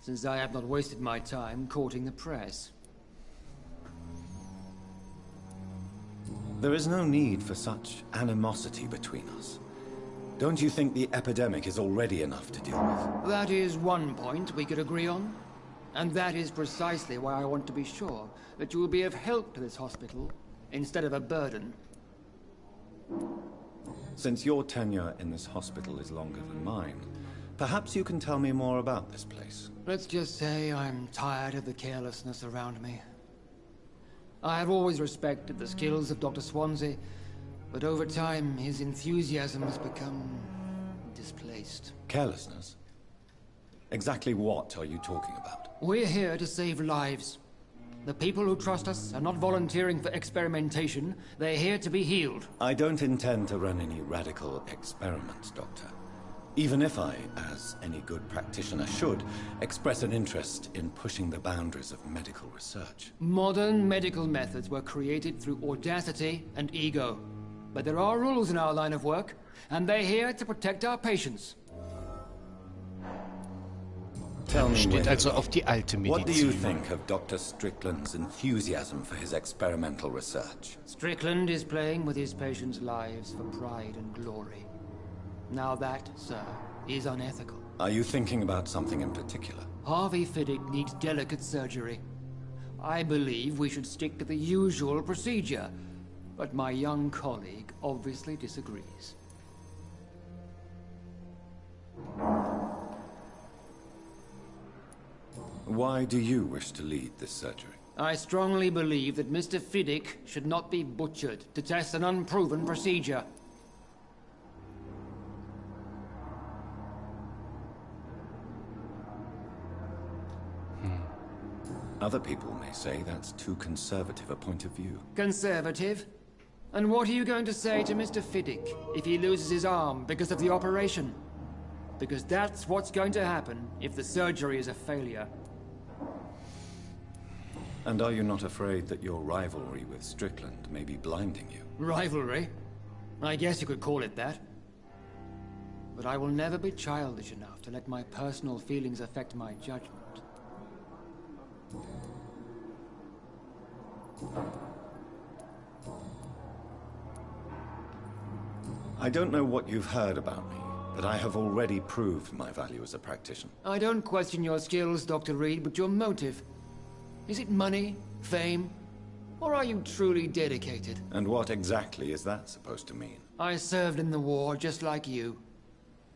since I have not wasted my time courting the press. There is no need for such animosity between us. Don't you think the epidemic is already enough to deal with? That is one point we could agree on. And that is precisely why I want to be sure that you will be of help to this hospital, instead of a burden. Since your tenure in this hospital is longer than mine, perhaps you can tell me more about this place. Let's just say I'm tired of the carelessness around me. I have always respected the skills of Dr. Swansea, but over time his enthusiasm has become displaced. Carelessness? Exactly what are you talking about? We're here to save lives. The people who trust us are not volunteering for experimentation. They're here to be healed. I don't intend to run any radical experiments, Doctor. Even if I, as any good practitioner should, express an interest in pushing the boundaries of medical research. Modern medical methods were created through audacity and ego. But there are rules in our line of work, and they're here to protect our patients. Tell me, Steht also auf die alte Medizin. What do you think of Dr. Strickland's enthusiasm for his experimental research? Strickland is playing with his patients' lives for pride and glory. Now that, sir, is unethical. Are you thinking about something in particular? Harvey Fiddick needs delicate surgery. I believe we should stick to the usual procedure, but my young colleague obviously disagrees. Why do you wish to lead this surgery? I strongly believe that Mr. Fiddick should not be butchered to test an unproven procedure. Other people may say that's too conservative a point of view. Conservative? And what are you going to say to Mr. Fiddick if he loses his arm because of the operation? Because that's what's going to happen if the surgery is a failure. And are you not afraid that your rivalry with Strickland may be blinding you? Rivalry? I guess you could call it that. But I will never be childish enough to let my personal feelings affect my judgment. I don't know what you've heard about me, but I have already proved my value as a practitioner. I don't question your skills, Dr. Reed, but your motive. Is it money, fame, or are you truly dedicated? And what exactly is that supposed to mean? I served in the war just like you.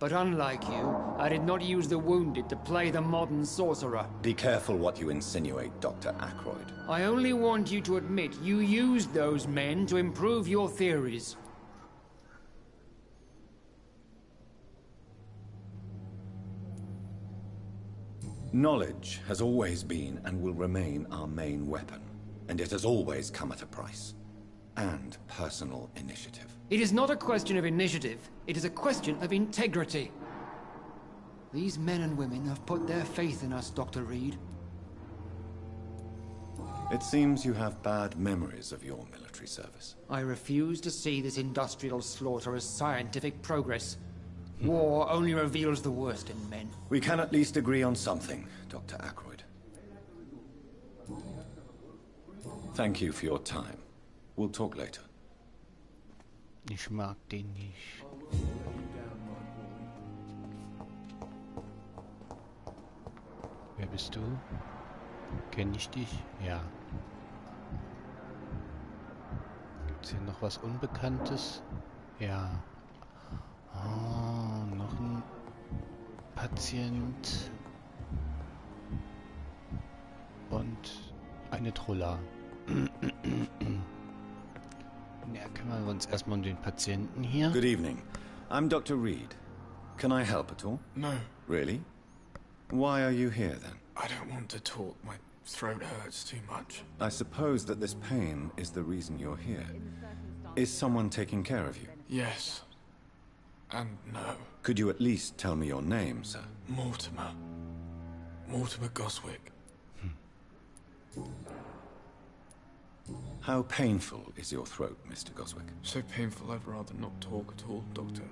But unlike you, I did not use the wounded to play the modern sorcerer. Be careful what you insinuate, Dr. Ackroyd. I only want you to admit you used those men to improve your theories. Knowledge has always been and will remain our main weapon, and it has always come at a price. And personal initiative. It is not a question of initiative, it is a question of integrity. These men and women have put their faith in us, Dr. Reed. It seems you have bad memories of your military service. I refuse to see this industrial slaughter as scientific progress. War only reveals the worst in men. We can at least agree on something, Dr. Ackroyd. Thank you for your time. We'll talk later. Ich mag den nicht. Wer bist du? Kenn ich dich? Ja. Gibt's hier noch was Unbekanntes? Ja. Oh, noch ein Patient. Und eine Trolla. Ja, kümmern wir uns erstmal um den Patienten hier. Good evening. I'm Dr. Reed. Can I help at all? No. Really? Why are you here then? I don't want to talk. My throat hurts too much. I suppose that this pain is the reason you're here. Is someone taking care of you? Yes. And no. Could you at least tell me your name, sir? Mortimer. Mortimer Goswick. How painful is your throat, Mr. Goswick? So painful I'd rather not talk at all, Doctor.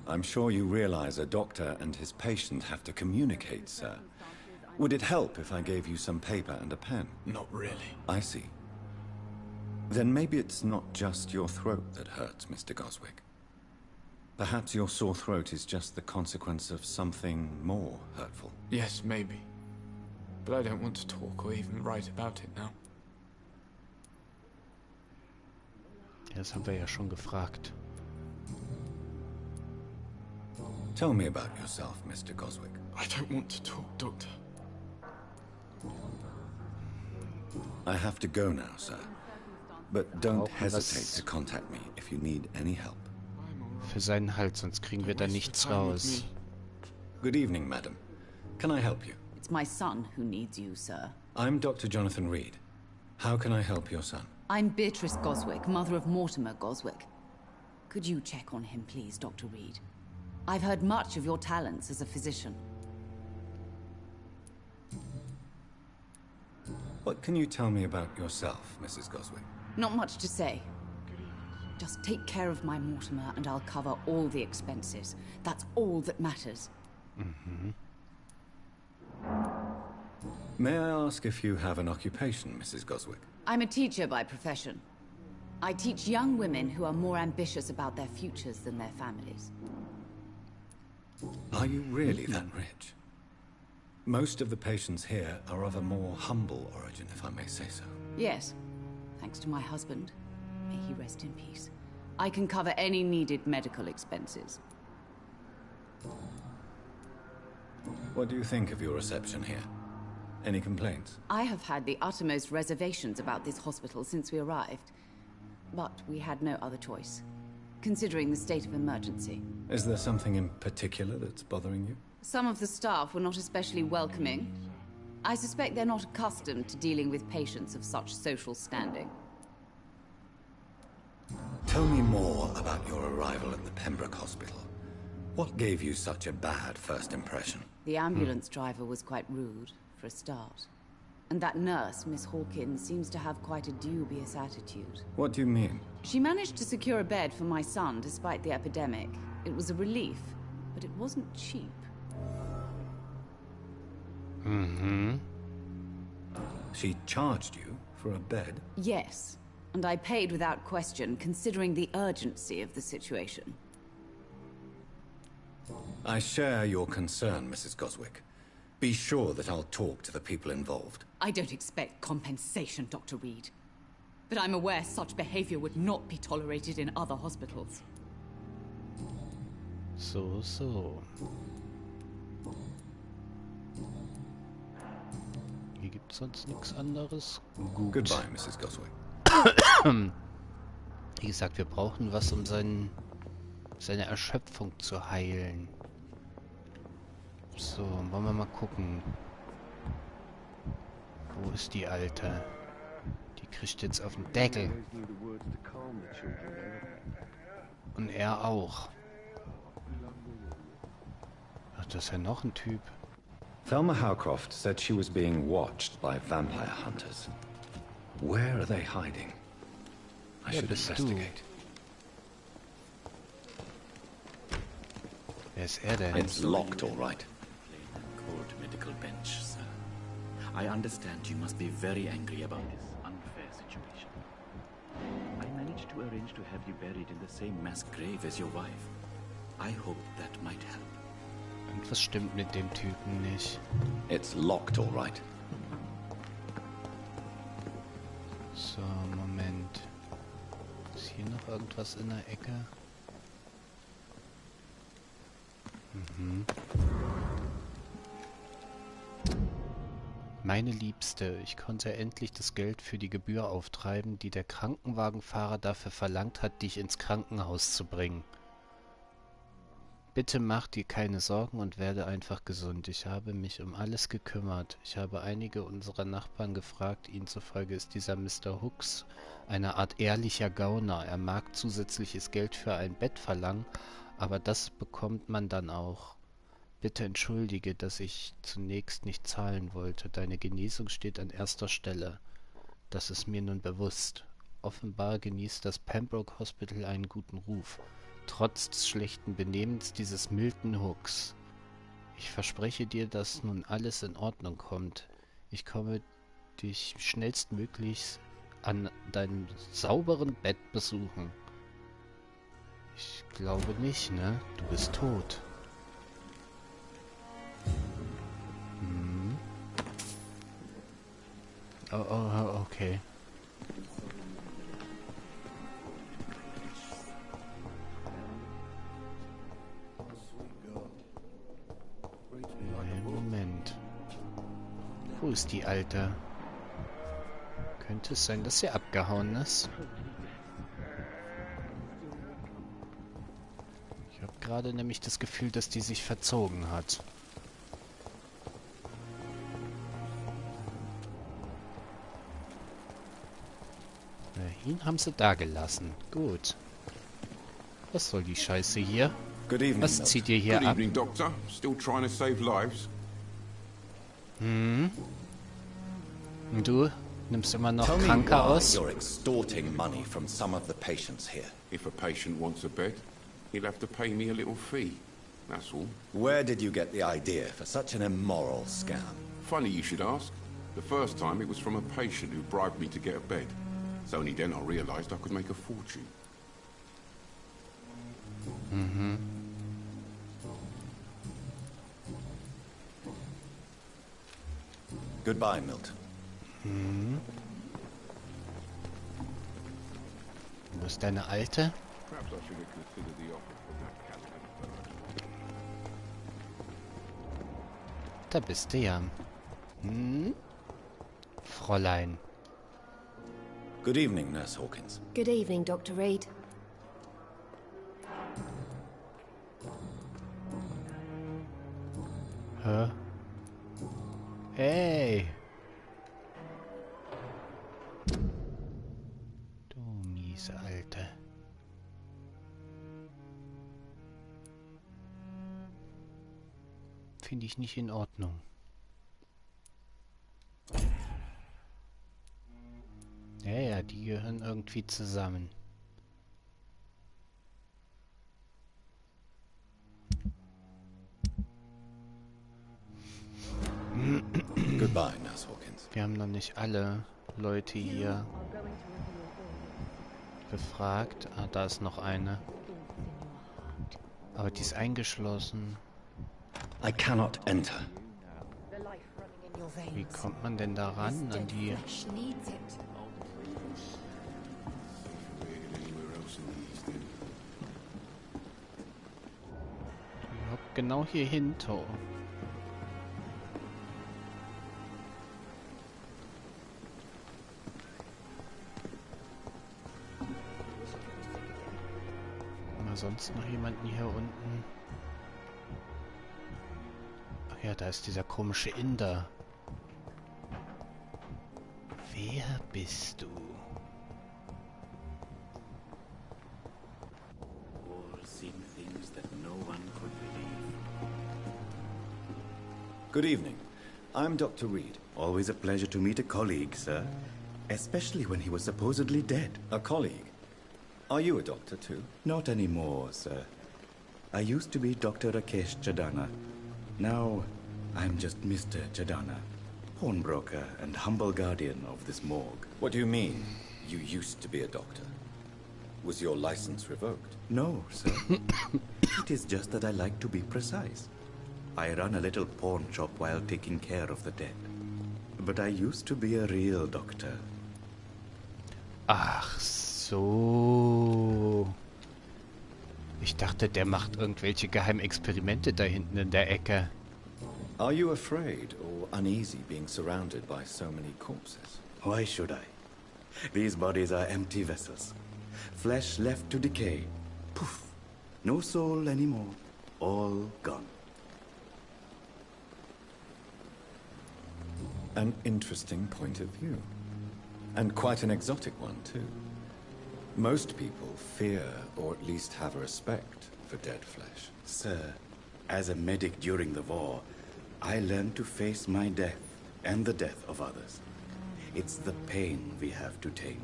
I'm sure you realize a doctor and his patient have to communicate, sir. Would it help if I gave you some paper and a pen? Not really. I see. Then maybe it's not just your throat that hurts, Mr. Goswick. Perhaps your sore throat is just the consequence of something more hurtful. Yes, maybe. But I don't want to talk or even write about it now. Ja, das haben wir ja schon gefragt. Tell me about yourself, Mr. Goswick. I don't want to talk, Doctor. I have to go now, sir. But don't hesitate to contact me if you need any help. Für seinen Hals, sonst kriegen wir da nichts raus. Good evening, madam. Can I help you? It's my son who needs you, sir. I'm Dr. Jonathan Reed. How can I help your son? I'm Beatrice Goswick, mother of Mortimer Goswick. Could you check on him, please, Dr. Reed? I've heard much of your talents as a physician. What can you tell me about yourself, Mrs. Goswick? Not much to say. Just take care of my Mortimer and I'll cover all the expenses. That's all that matters. Mhm. May I ask if you have an occupation, Mrs. Goswick? I'm a teacher by profession. I teach young women who are more ambitious about their futures than their families. Are you really that rich? Most of the patients here are of a more humble origin, if I may say so. Yes, thanks to my husband. May he rest in peace. I can cover any needed medical expenses. What do you think of your reception here? Any complaints? I have had the uttermost reservations about this hospital since we arrived. But we had no other choice, considering the state of emergency. Is there something in particular that's bothering you? Some of the staff were not especially welcoming. I suspect they're not accustomed to dealing with patients of such social standing. Tell me more about your arrival at the Pembroke Hospital. What gave you such a bad first impression? The ambulance driver was quite rude, for a start. And that nurse, Miss Hawkins, seems to have quite a dubious attitude. What do you mean? She managed to secure a bed for my son despite the epidemic. It was a relief, but it wasn't cheap. Mm-hmm. She charged you for a bed? Yes, and I paid without question, considering the urgency of the situation. I share your concern, Mrs. Goswick. Be sure that I'll talk to the people involved. I don't expect compensation, Dr. Reed. But I'm aware such behavior would not be tolerated in other hospitals. So. Hier gibt's sonst nichts anderes. Gut. Goodbye, Mrs. Goswick. Wie gesagt, wir brauchen was, um seine Erschöpfung zu heilen. So, wollen wir mal gucken. Wo ist die Alte? Die kriegt jetzt auf den Deckel. Und er auch. Ach, das ist ja noch ein Typ. Thelma Howcroft said she was being watched by vampire hunters. Where are they hiding? I should investigate. Wer ist er denn? It's locked, all right. Court medical bench, sir. I understand you must be very angry about this unfair situation. I managed to arrange to have you buried in the same mass grave as your wife. I hope that might help. Irgendwas stimmt mit dem Typen nicht. It's locked, all right. So, Moment. Ist hier noch irgendwas in der Ecke? Mhm. Meine Liebste, ich konnte endlich das Geld für die Gebühr auftreiben, die der Krankenwagenfahrer dafür verlangt hat, dich ins Krankenhaus zu bringen. Bitte mach dir keine Sorgen und werde einfach gesund. Ich habe mich um alles gekümmert. Ich habe einige unserer Nachbarn gefragt. Ihnen zufolge ist dieser Mr. Hooks eine Art ehrlicher Gauner. Er mag zusätzliches Geld für ein Bett verlangen, aber das bekommt man dann auch. Bitte entschuldige, dass ich zunächst nicht zahlen wollte. Deine Genesung steht an erster Stelle. Das ist mir nun bewusst. Offenbar genießt das Pembroke Hospital einen guten Ruf. Trotz des schlechten Benehmens dieses Milton Hooks. Ich verspreche dir, dass nun alles in Ordnung kommt. Ich komme dich schnellstmöglich an deinem sauberen Bett besuchen. Ich glaube nicht, ne? Du bist tot. Hm. Oh, okay. Moment. Wo ist die Alte? Könnte es sein, dass sie abgehauen ist? Ich habe gerade nämlich das Gefühl, dass die sich verzogen hat. Ihn haben sie da gelassen. Gut. Was soll die Scheiße hier? Good evening, Was zieht ihr hier Good ab? evening, Doctor. Still trying to save lives? Hm? Und du nimmst immer noch Tell me Kranke why aus? you're extorting money from some of the patients here. If a patient wants a bed, he'll have to pay me a little fee. That's all. Where did you get the idea for such an immoral scam? Funny you should ask. The first time it was from a patient who bribed me to get a bed. It's only then I realized I could make a fortune. Mhm. Goodbye, Milton. Mhm. Wo ist deine Alte? Perhaps I should have considered the offer from that candidate first. Da bist du ja. Hm? Fräulein. Good evening, Nurse Hawkins. Good evening, Dr. Reed. Hä? Hey! Du miese Alte. Finde ich nicht in Ordnung. Ja, die gehören irgendwie zusammen. Goodbye, Nurse Hawkins. Wir haben noch nicht alle Leute hier befragt. Ah, da ist noch eine. Aber die ist eingeschlossen. I cannot enter. Wie kommt man denn da ran an die... Die hockt genau hier hinter. Haben wir sonst noch jemanden hier unten? Ach ja, da ist dieser komische Inder. Wer bist du? Good evening. I'm Dr. Reed. Always a pleasure to meet a colleague, sir. Especially when he was supposedly dead. A colleague? Are you a doctor too? Not anymore, sir. I used to be Dr. Rakesh Chadana. Now, I'm just Mr. Chadana, pawnbroker and humble guardian of this morgue. What do you mean, you used to be a doctor? Was your license revoked? No, sir. It is just that I like to be precise. I run a little pawn shop while taking care of the dead. But I used to be a real doctor. Ach so. Ich dachte, der macht irgendwelche Geheimexperimente da hinten in der Ecke. Are you afraid or uneasy being surrounded by so many corpses? Why should I? These bodies are empty vessels. Flesh left to decay. Poof. No soul anymore. All gone. An interesting point of view. And quite an exotic one, too. Most people fear, or at least have a respect, for dead flesh. Sir, as a medic during the war, I learned to face my death and the death of others. It's the pain we have to tame,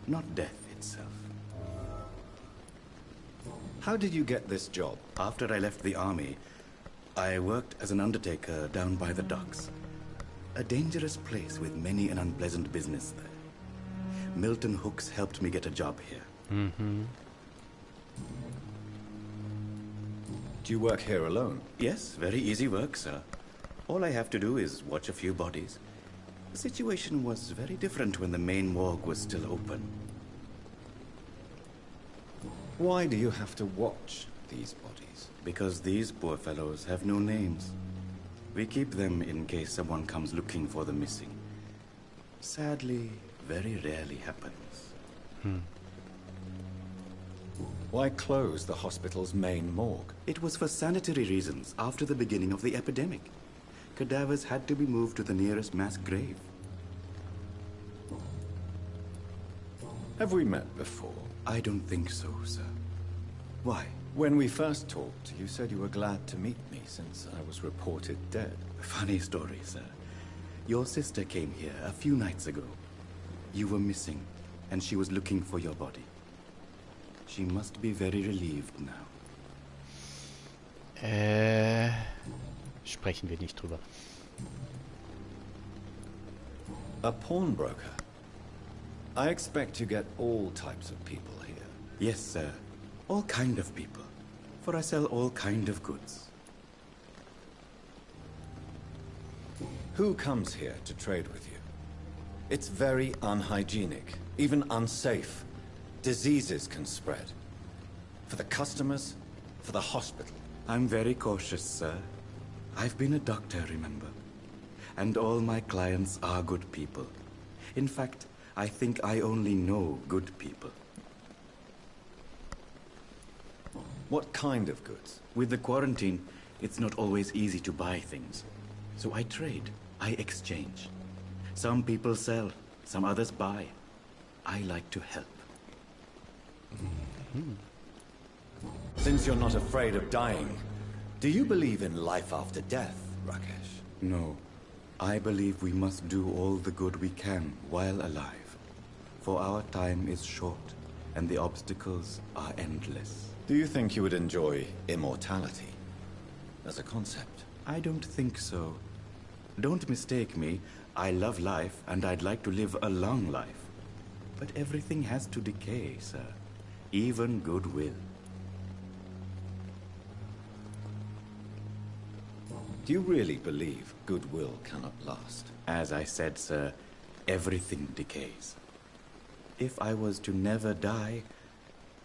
not death itself. How did you get this job? After I left the army, I worked as an undertaker down by the docks. A dangerous place with many an unpleasant business there. Milton Hooks helped me get a job here. Mhm. Do you work here alone? Yes, very easy work, sir. All I have to do is watch a few bodies. The situation was very different when the main morgue was still open. Why do you have to watch these bodies? Because these poor fellows have no names. We keep them in case someone comes looking for the missing. Sadly, very rarely happens. Why close the hospital's main morgue? It was for sanitary reasons after the beginning of the epidemic. Cadavers had to be moved to the nearest mass grave. Have we met before? I don't think so, sir. Why? When we first talked, you said you were glad to meet me since I was reported dead. Funny story, sir. Your sister came here a few nights ago. You were missing, and she was looking for your body. She must be very relieved now. Sprechen wir nicht drüber. A pawnbroker? I expect you get all types of people here. Yes, sir. All kind of people. For I sell all kind of goods. Who comes here to trade with you? It's very unhygienic, even unsafe. Diseases can spread. For the customers, for the hospital. I'm very cautious, sir. I've been a doctor, remember? And all my clients are good people. In fact, I think I only know good people. What kind of goods? With the quarantine, it's not always easy to buy things. So I trade, I exchange. Some people sell, some others buy. I like to help. Since you're not afraid of dying, do you believe in life after death, Rakesh? No. I believe we must do all the good we can while alive. For our time is short, and the obstacles are endless. Do you think you would enjoy immortality as a concept? I don't think so. Don't mistake me. I love life, and I'd like to live a long life. But everything has to decay, sir. Even goodwill. Do you really believe goodwill cannot last? As I said, sir, everything decays. If I was to never die,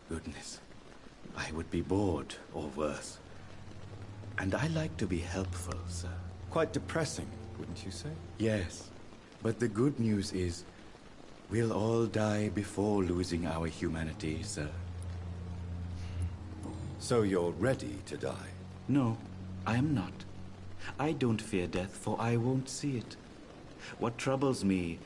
goodness, I would be bored or worse. And I like to be helpful, sir. Quite depressing, wouldn't you say? Yes, but the good news is we'll all die before losing our humanity, sir. So you're ready to die? No, I am not. I don't fear death, for I won't see it. What troubles me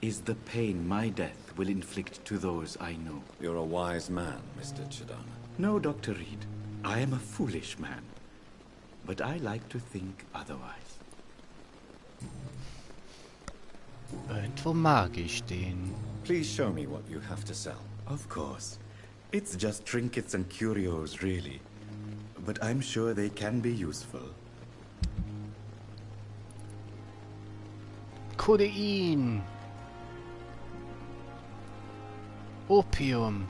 is the pain my death will inflict to those I know. You're a wise man, Mr. Chidana. No, Dr. Reed. I am a foolish man. But I like to think otherwise. Irgendwo mag ich den. Please show me what you have to sell. Of course. It's just trinkets and curios, really. But I'm sure they can be useful. Codein. Opium.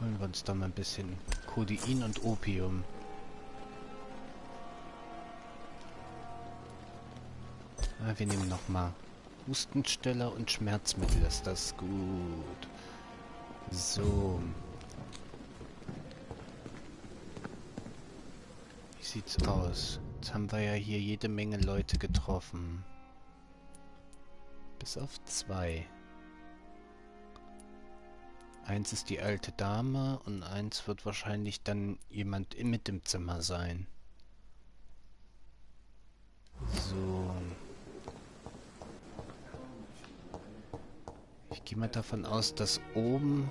Holen wir uns da mal ein bisschen Codein und Opium. Wir nehmen noch mal Hustenstiller und Schmerzmittel, ist das gut. So. Wie sieht's aus? Jetzt haben wir ja hier jede Menge Leute getroffen. Bis auf 2. Eins ist die alte Dame und eins wird wahrscheinlich dann jemand mit im Zimmer sein. So. Ich gehe mal davon aus, dass oben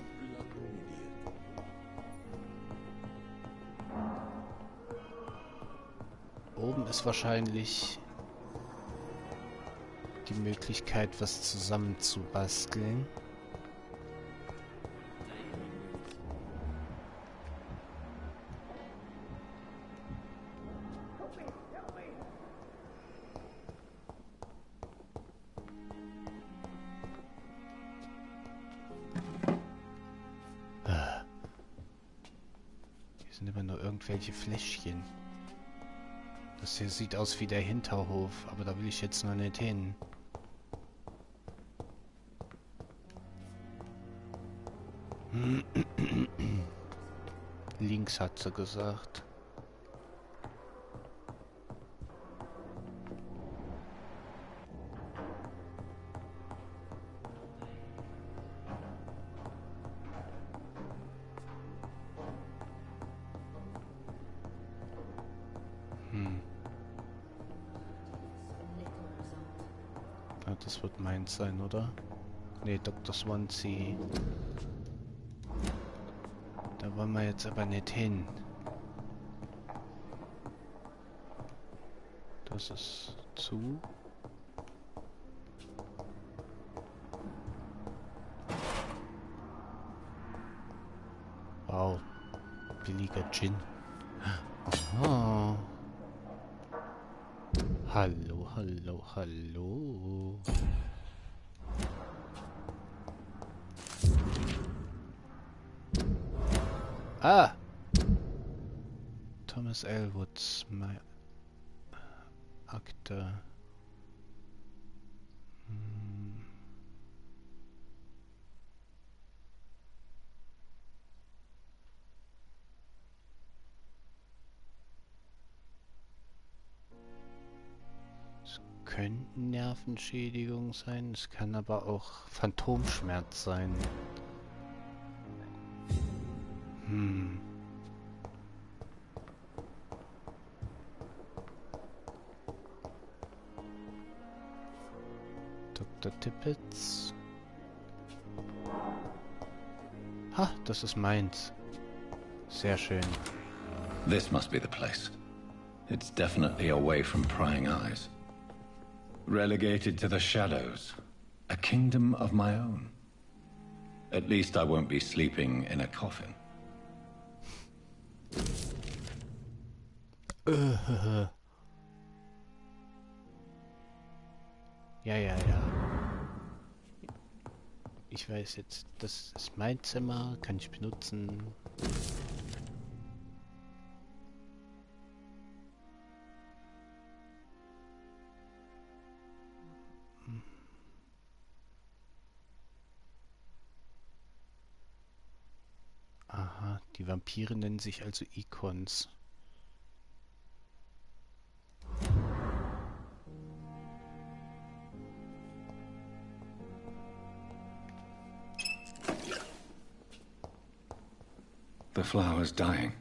ist wahrscheinlich die Möglichkeit, was zusammenzubasteln. irgendwelche Fläschchen. Das hier sieht aus wie der Hinterhof, aber da will ich jetzt noch nicht hin. Links hat sie gesagt. Ja, das wird meins sein, oder? Ne, Dr. Swansea. Da wollen wir jetzt aber nicht hin. Das ist zu. Wow. Billiger Gin. Aha. Hallo, hallo, hallo. Ah! Thomas Elwoods, mein Akte. Es könnten Nervenschädigung sein, es kann aber auch Phantomschmerz sein. Dr. Tippets. Ha, das ist meins. Sehr schön. This must be the place. It's definitely away from prying eyes. Relegated to the shadows. A kingdom of my own. At least I won't be sleeping in a coffin. Ja. Ich weiß jetzt, das ist mein Zimmer, kann ich benutzen. Aha, die Vampire nennen sich also Icons. The flower's dying.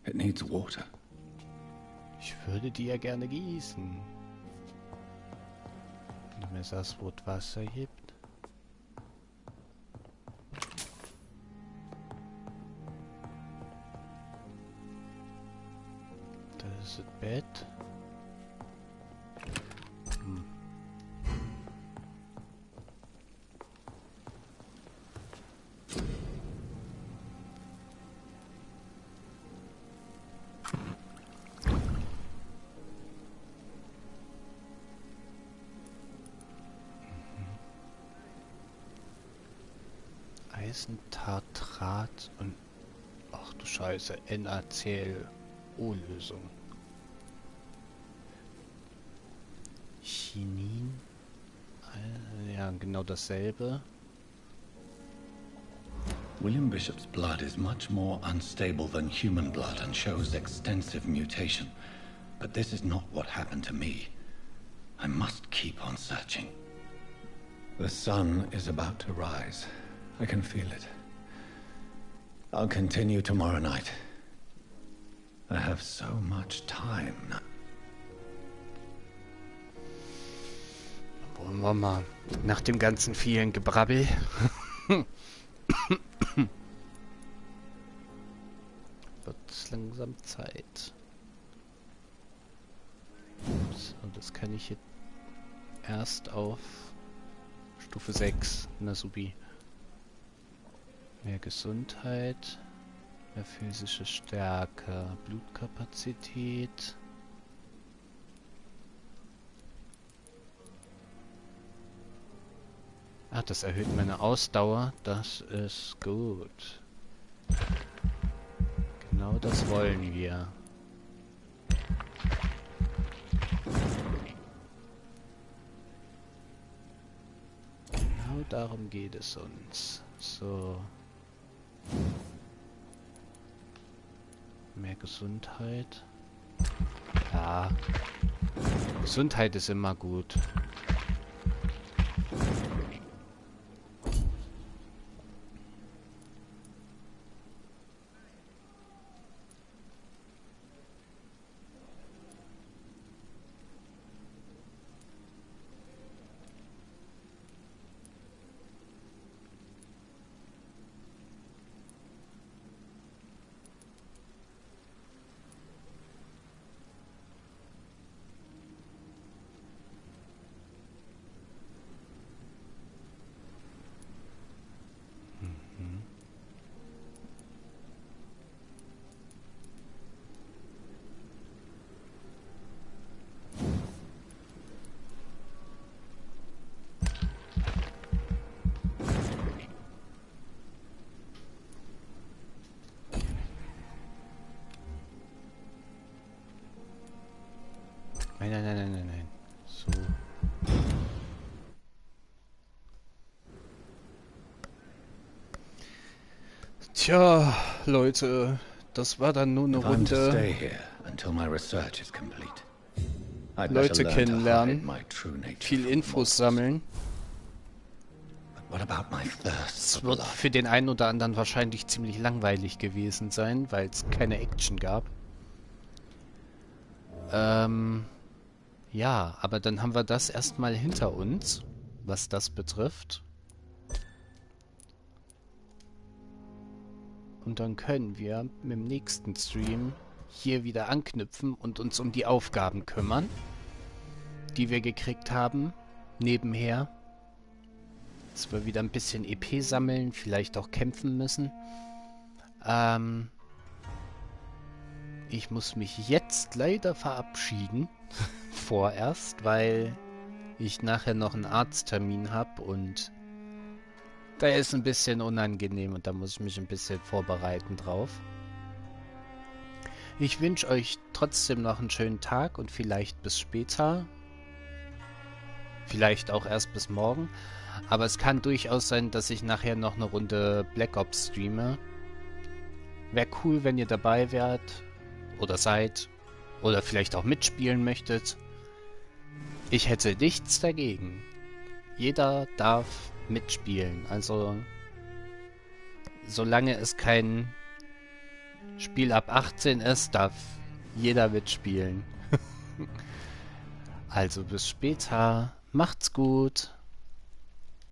It needs water. Ich würde die ja gerne gießen. Wenn mir das Wort Wasser gibt. Das ist das Bett. Eisentartrat und ach du Scheiße, NaClO-Lösung. Chinin. Ja, genau dasselbe. William Bishop's blood is much more unstable than human blood and shows extensive mutation. But this is not what happened to me. I must keep on searching. The sun is about to rise. I can feel it. I'll continue tomorrow night. I have so much time now. Wollen wir mal nach dem ganzen vielen Gebrabbel. Wird langsam Zeit. So, das kann ich jetzt erst auf Stufe 6. Na supi. Mehr Gesundheit, mehr physische Stärke, Blutkapazität. Ah, das erhöht meine Ausdauer. Das ist gut. Genau das wollen wir. Genau darum geht es uns. So. Mehr Gesundheit. Ja. Gesundheit ist immer gut. Nein, nein, nein, nein, nein, nein. So. Tja, Leute, das war dann nur eine Runde Leute kennenlernen, viel Infos sammeln. Es wird für den einen oder anderen wahrscheinlich ziemlich langweilig gewesen sein, weil es keine Action gab. Ja, aber dann haben wir das erstmal hinter uns, was das betrifft. Und dann können wir mit dem nächsten Stream hier wieder anknüpfen und uns um die Aufgaben kümmern, die wir gekriegt haben, nebenher. Dass wir wieder ein bisschen EP sammeln, vielleicht auch kämpfen müssen. Ich muss mich jetzt leider verabschieden. Vorerst, weil ich nachher noch einen Arzttermin habe und der ist ein bisschen unangenehm und da muss ich mich ein bisschen vorbereiten drauf. Ich wünsche euch trotzdem noch einen schönen Tag und vielleicht bis später. Vielleicht auch erst bis morgen. Aber es kann durchaus sein, dass ich nachher noch eine Runde Black Ops streame. Wäre cool, wenn ihr dabei wärt oder seid oder vielleicht auch mitspielen möchtet. Ich hätte nichts dagegen. Jeder darf mitspielen. Also solange es kein Spiel ab 18 ist, darf jeder mitspielen. Also bis später. Macht's gut.